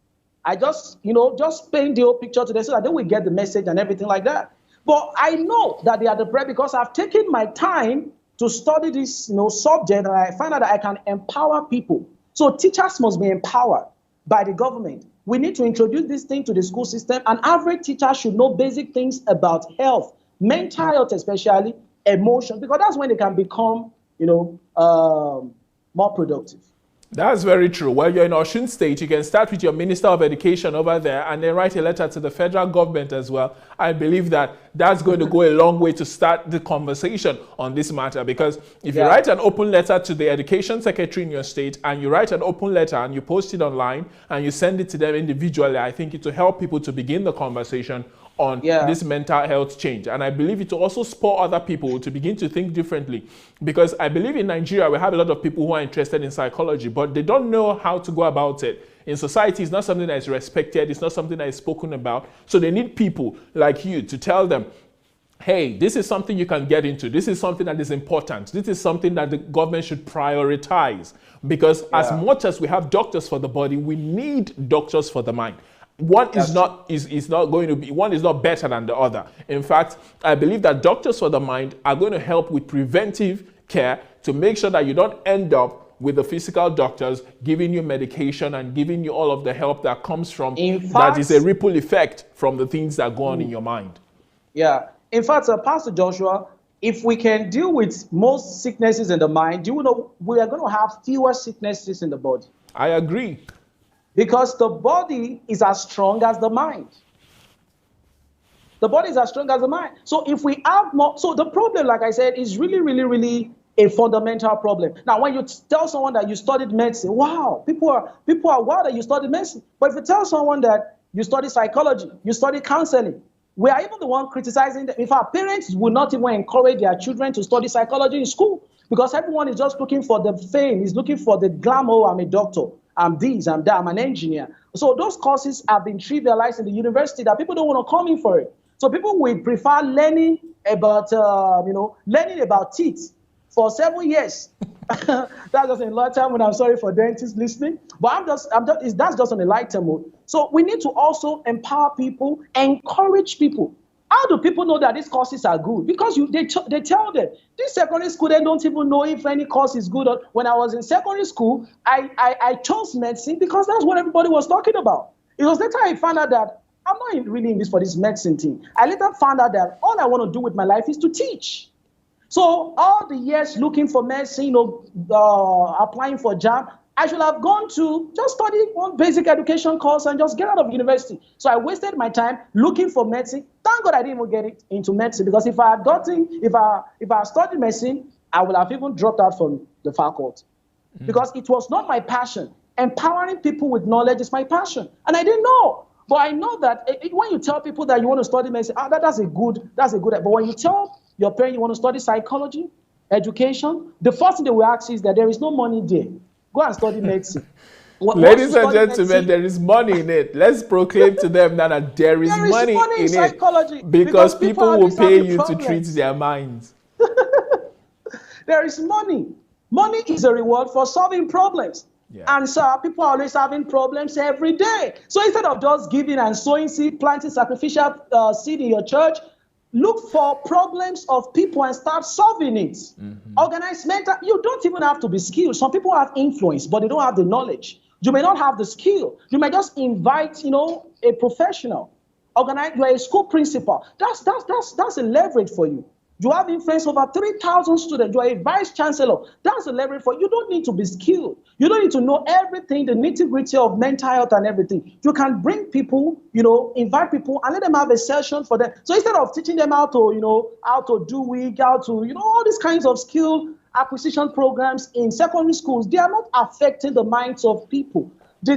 I just paint the whole picture to them so that they will get the message and everything like that. But I know that they are depressed because I've taken my time to study this, subject, and I find out that I can empower people. So teachers must be empowered by the government. We need to introduce this thing to the school system. An average teacher should know basic things about health, mental health especially, emotion, because that's when they can become, more productive. That's very true. Well, you're in Osun State, you can start with your Minister of Education over there and then write a letter to the federal government as well. I believe that that's going to go a long way to start the conversation on this matter, because if you write an open letter to the Education Secretary in your state and you write an open letter and you post it online and you send it to them individually, I think it will help people to begin the conversation on this mental health change. And I believe it will also spur other people to begin to think differently. Because I believe in Nigeria, we have a lot of people who are interested in psychology, but they don't know how to go about it. In society, it's not something that is respected. It's not something that is spoken about. So they need people like you to tell them, hey, this is something you can get into. This is something that is important. This is something that the government should prioritize. Because as much as we have doctors for the body, we need doctors for the mind. One is not better than the other. In fact, I believe that doctors for the mind are going to help with preventive care to make sure that you don't end up with the physical doctors giving you medication and giving you all of the help that comes from that is a ripple effect from the things that go on in your mind. Yeah. In fact, Pastor Joshua, if we can deal with most sicknesses in the mind, we are going to have fewer sicknesses in the body. I agree. Because the body is as strong as the mind. The body is as strong as the mind. So if we have more, so the problem, like I said, is really, really, really a fundamental problem. Now, when you tell someone that you studied medicine, wow, people are wow that you studied medicine. But if you tell someone that you study psychology, you study counseling, we are even the one criticizing them. If our parents would not even encourage their children to study psychology in school, because everyone is just looking for the fame, is looking for the glamour. Oh, I'm a doctor. I'm this, I'm that, I'm an engineer. So those courses have been trivialized in the university that people don't want to come in for it. So people will prefer learning about teeth for 7 years. That's just in light term, and I'm sorry for dentists listening. But that's just on a light term mode. So we need to also empower people, encourage people. How do people know that these courses are good? Because they tell them. This secondary school, they don't even know if any course is good. When I was in secondary school, I chose medicine because that's what everybody was talking about. It was later I found out that I'm not really in this for this medicine thing. I later found out that all I want to do with my life is to teach. So all the years looking for medicine, applying for job, I should have gone to just study one basic education course and just get out of university. So I wasted my time looking for medicine. Thank God I didn't even get into medicine, because if I had studied medicine, I would have even dropped out from the faculty. Because it was not my passion. Empowering people with knowledge is my passion. And I didn't know. But I know that when you tell people that you want to study medicine, that's a good. But when you tell your parents you want to study psychology, education, the first thing they will ask you is that there is no money there. Go and study medicine. Ladies and gentlemen, there is money in it. Let's proclaim to them that there is money in psychology it, because people will pay you to treat their minds. There is money. Money is a reward for solving problems. Yeah. And so people are always having problems every day. So instead of just giving and sowing seed, planting sacrificial seed in your church, look for problems of people and start solving it. Organize mental. You don't even have to be skilled. Some people have influence, but they don't have the knowledge. You may not have the skill. You may just invite, a professional. Organize. You are a school principal. That's a leverage for you. You have influence over 3,000 students. You are a vice chancellor. That's a leverage for you. You don't need to be skilled. You don't need to know everything, the nitty-gritty of mental health and everything. You can bring people, invite people and let them have a session for them. So instead of teaching them how to do wig, how to, all these kinds of skill acquisition programs in secondary schools, they are not affecting the minds of people. The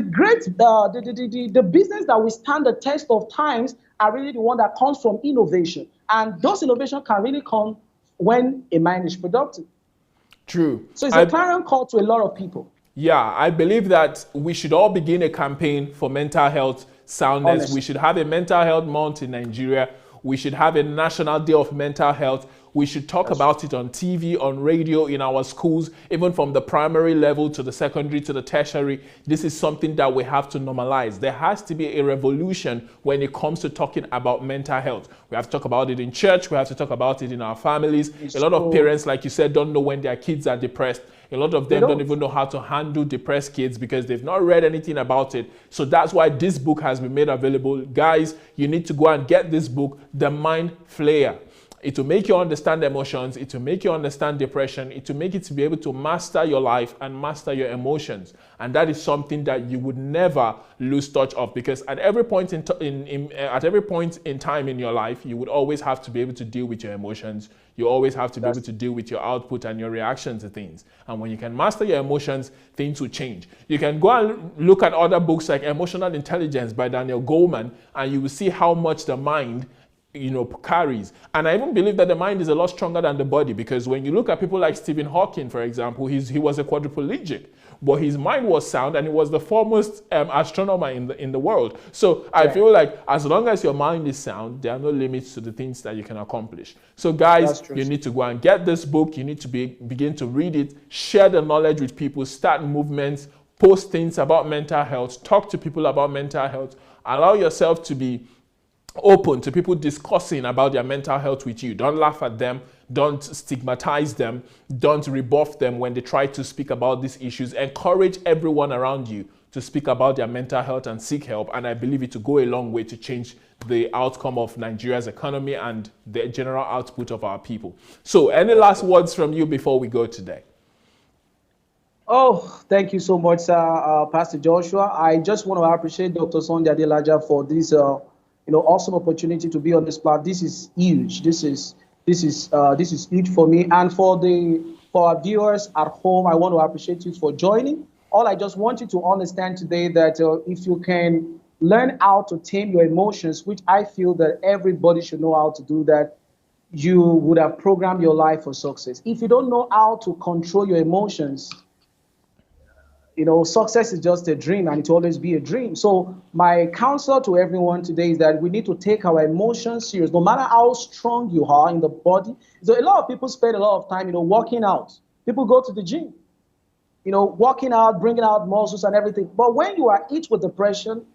business that will stand the test of times are really the one that comes from innovation. And those innovations can really come when a mind is productive. True. So it's a clarion call to a lot of people. Yeah, I believe that we should all begin a campaign for mental health soundness. Honestly. We should have a mental health month in Nigeria. We should have a national day of mental health. We should talk about it on TV, on radio, in our schools, even from the primary level to the secondary to the tertiary. This is something that we have to normalize. There has to be a revolution when it comes to talking about mental health. We have to talk about it in church. We have to talk about it in our families. A lot of parents, like you said, don't know when their kids are depressed. A lot of them don't even know how to handle depressed kids because they've not read anything about it. So that's why this book has been made available. Guys, you need to go and get this book, The Mind Flayer. It will make you understand emotions. It will make you understand depression. It will make it to be able to master your life and master your emotions. And that is something that you would never lose touch of, because at every point in time in your life, you would always have to be able to deal with your emotions. You always have to be able to deal with your output and your reaction to things. And when you can master your emotions, things will change. You can go and look at other books like Emotional Intelligence by Daniel Goleman, and you will see how much the mind carries. And I even believe that the mind is a lot stronger than the body, because when you look at people like Stephen Hawking, for example, he was a quadriplegic, but his mind was sound and he was the foremost astronomer in the world. So I feel like as long as your mind is sound, there are no limits to the things that you can accomplish. So guys, you need to go and get this book. You need to begin to read it, share the knowledge with people, start movements, post things about mental health, talk to people about mental health, allow yourself to be open to people discussing about their mental health with you. Don't laugh at them. Don't stigmatize them. Don't rebuff them when they try to speak about these issues. Encourage everyone around you to speak about their mental health and seek help. And I believe it will go a long way to change the outcome of Nigeria's economy and the general output of our people. So any last words from you before we go today? Oh, thank you so much, sir, Pastor Joshua. I just want to appreciate Dr. Sunday Adelaja for this awesome opportunity to be on this platform. This is huge. This is huge for me, and for our viewers at home. I want to appreciate you for joining. All I just want you to understand today that if you can learn how to tame your emotions, which I feel that everybody should know how to do that, you would have programmed your life for success. If you don't know how to control your emotions, success is just a dream, and it will always be a dream. So my counsel to everyone today is that we need to take our emotions serious, no matter how strong you are in the body. So a lot of people spend a lot of time, working out. People go to the gym, working out, bringing out muscles and everything. But when you are hit with depression,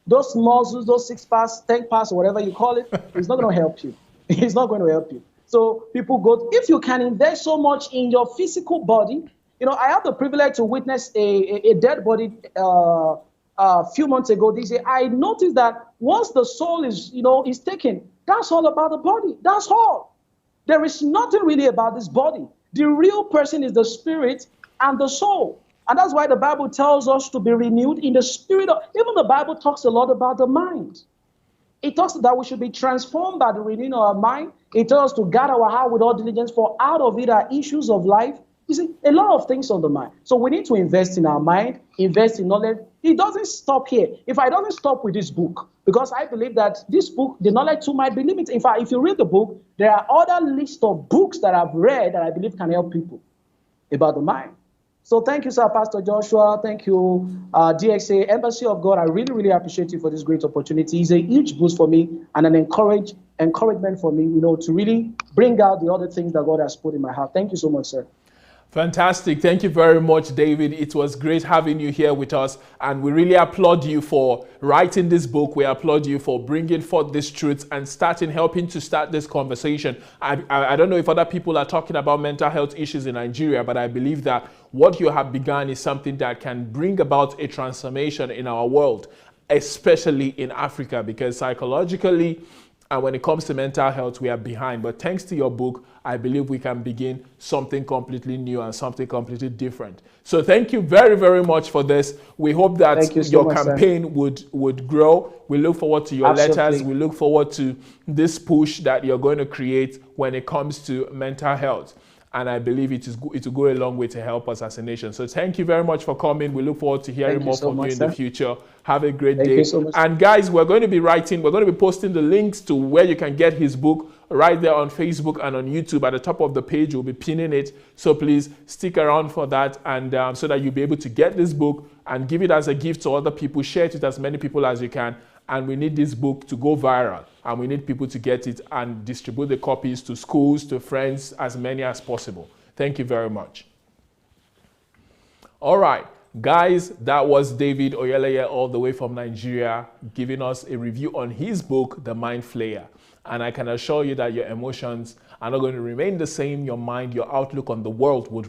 those muscles, those 6 packs, 10 packs, or whatever you call it, it's not going to help you. It's not going to help you. So people go, if you can invest so much in your physical body. I have the privilege to witness a dead body a few months ago. This year, I noticed that once the soul is taken, that's all about the body. That's all. There is nothing really about this body. The real person is the spirit and the soul. And that's why the Bible tells us to be renewed in the spirit. Even the Bible talks a lot about the mind. It talks that we should be transformed by the renewing of our mind. It tells us to guard our heart with all diligence, for out of it are issues of life. You see, a lot of things on the mind. So we need to invest in our mind, invest in knowledge. It doesn't stop here. If I doesn't stop with this book, because I believe that this book, the knowledge too might be limited. In fact, if you read the book, there are other lists of books that I've read that I believe can help people about the mind. So thank you, sir, Pastor Joshua. Thank you, DXA, Embassy of God. I really, really appreciate you for this great opportunity. It's a huge boost for me and an encouragement for me, to really bring out the other things that God has put in my heart. Thank you so much, sir. Fantastic. Thank you very much, David. It was great having you here with us, and we really applaud you for writing this book. We applaud you for bringing forth these truths and helping to start this conversation. I don't know if other people are talking about mental health issues in Nigeria, but I believe that what you have begun is something that can bring about a transformation in our world, especially in Africa, because psychologically, and when it comes to mental health, we are behind. But thanks to your book, I believe we can begin something completely new and something completely different. So thank you very, very much for this. We hope that your campaign would grow. We look forward to your letters. We look forward to this push that you're going to create when it comes to mental health. And I believe it will go a long way to help us as a nation. So thank you very much for coming. We look forward to hearing more from you in the future. Have a great day. Thank you so much. And guys, we're going to be posting the links to where you can get his book right there on Facebook and on YouTube. At the top of the page, we'll be pinning it. So please stick around for that, and so that you'll be able to get this book and give it as a gift to other people. Share it with as many people as you can. And we need this book to go viral, and we need people to get it and distribute the copies to schools, to friends, as many as possible. Thank you very much. All right, guys, that was David Oyeleye all the way from Nigeria giving us a review on his book, The Mind Flayer. And I can assure you that your emotions are not going to remain the same. Your mind, your outlook on the world will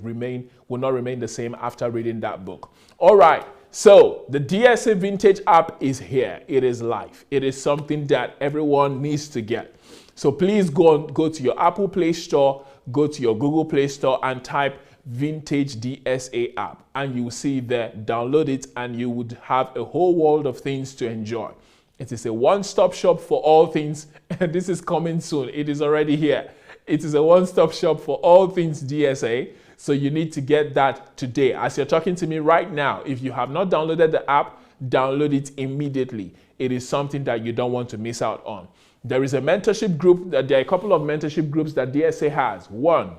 not remain the same after reading that book. All right. So the DSA Vintage app is here. It is live. It is something that everyone needs to get. So please go to your Apple Play Store, go to your Google Play Store and type Vintage DSA app, and you will see there, download it, and you would have a whole world of things to enjoy. It is a one-stop shop for all things, and this is coming soon. It is already here. It is a one-stop shop for all things DSA. So you need to get that today. As you're talking to me right now, if you have not downloaded the app, download it immediately. It is something that you don't want to miss out on. There is a mentorship group. There are a couple of mentorship groups that DSA has. One,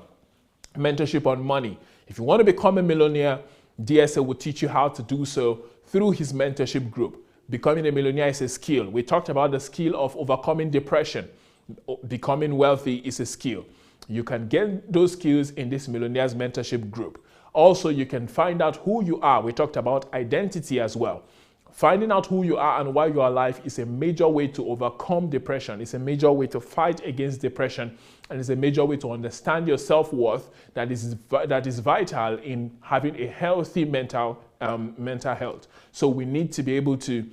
mentorship on money. If you want to become a millionaire, DSA will teach you how to do so through his mentorship group. Becoming a millionaire is a skill. We talked about the skill of overcoming depression. Becoming wealthy is a skill. You can get those skills in this Millionaires Mentorship group. Also, you can find out who you are. We talked about identity as well. Finding out who you are and why you are alive is a major way to overcome depression. It's a major way to fight against depression, and it's a major way to understand your self-worth that is vital in having a healthy mental health. So we need to be able to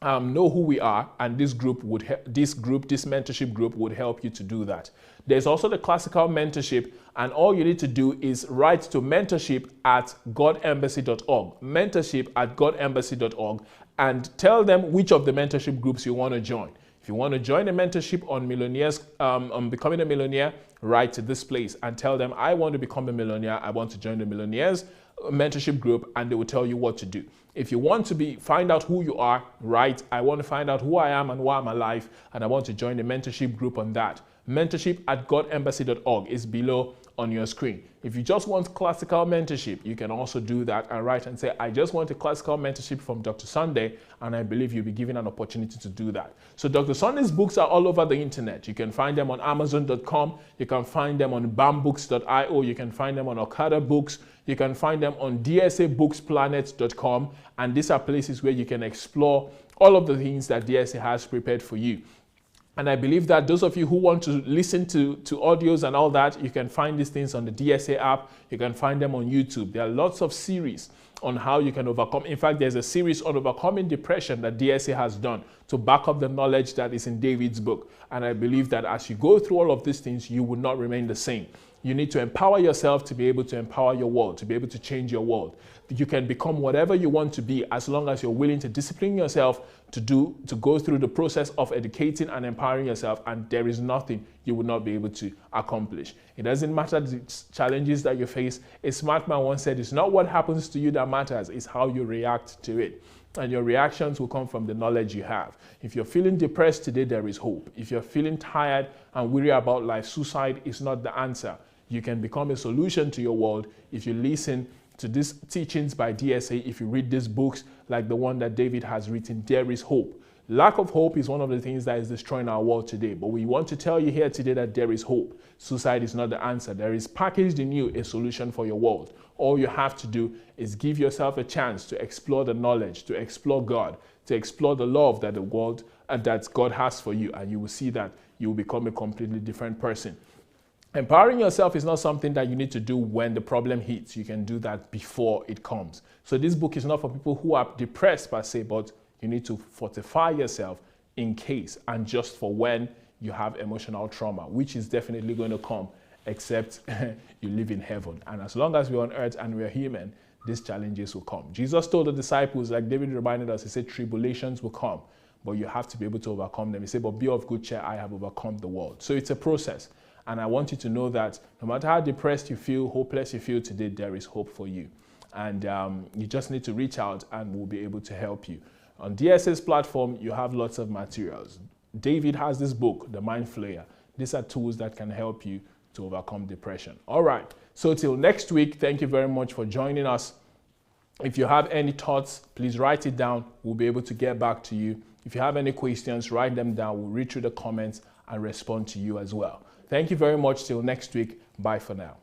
know who we are, and this mentorship group would help you to do that. There's also the classical mentorship, and all you need to do is write to mentorship@godembassy.org, mentorship@godembassy.org, and tell them which of the mentorship groups you want to join. If you want to join a mentorship on millionaires, on becoming a millionaire, write to this place and tell them, I want to become a millionaire, I want to join the millionaires mentorship group, and they will tell you what to do. If you want to find out who you are, write, I want to find out who I am and why I'm alive, and I want to join the mentorship group on that. Mentorship@godembassy.org is below on your screen. If you just want classical mentorship, you can also do that and write and say, I just want a classical mentorship from Dr. Sunday, and I believe you'll be given an opportunity to do that. So Dr. Sunday's books are all over the internet. You can find them on Amazon.com, you can find them on bambooks.io, you can find them on Okada Books, you can find them on dsabooksplanet.com, and these are places where you can explore all of the things that DSA has prepared for you. And I believe that those of you who want to listen to audios and all that, you can find these things on the DSA app. You can find them on YouTube. There are lots of series on how you can overcome. In fact, there's a series on overcoming depression that DSA has done to back up the knowledge that is in David's book. And I believe that as you go through all of these things, you will not remain the same. You need to empower yourself to be able to empower your world, to be able to change your world. You can become whatever you want to be as long as you're willing to discipline yourself to go through the process of educating and empowering yourself, and there is nothing you will not be able to accomplish. It doesn't matter the challenges that you face. A smart man once said, it's not what happens to you that matters, it's how you react to it. And your reactions will come from the knowledge you have. If you're feeling depressed today, there is hope. If you're feeling tired and weary about life, suicide is not the answer. You can become a solution to your world if you listen to these teachings by DSA. If you read these books like the one that David has written, there is hope. Lack of hope is one of the things that is destroying our world today. But we want to tell you here today that there is hope. Suicide is not the answer. There is packaged in you a solution for your world. All you have to do is give yourself a chance to explore the knowledge, to explore God, to explore the love that the world and that God has for you. And you will see that you will become a completely different person. Empowering yourself is not something that you need to do when the problem hits. You can do that before it comes. So this book is not for people who are depressed per se, but you need to fortify yourself in case and just for when you have emotional trauma, which is definitely going to come, except you live in heaven. And as long as we're on earth and we're human, these challenges will come. Jesus told the disciples, like David reminded us, he said, tribulations will come, but you have to be able to overcome them. He said, but be of good cheer, I have overcome the world. So it's a process. And I want you to know that no matter how depressed you feel, hopeless you feel today, there is hope for you. And you just need to reach out and we'll be able to help you. On DS's platform, you have lots of materials. David has this book, The Mind Flayer. These are tools that can help you to overcome depression. All right, so till next week, thank you very much for joining us. If you have any thoughts, please write it down. We'll be able to get back to you. If you have any questions, write them down. We'll read through the comments and respond to you as well. Thank you very much. Till next week. Bye for now.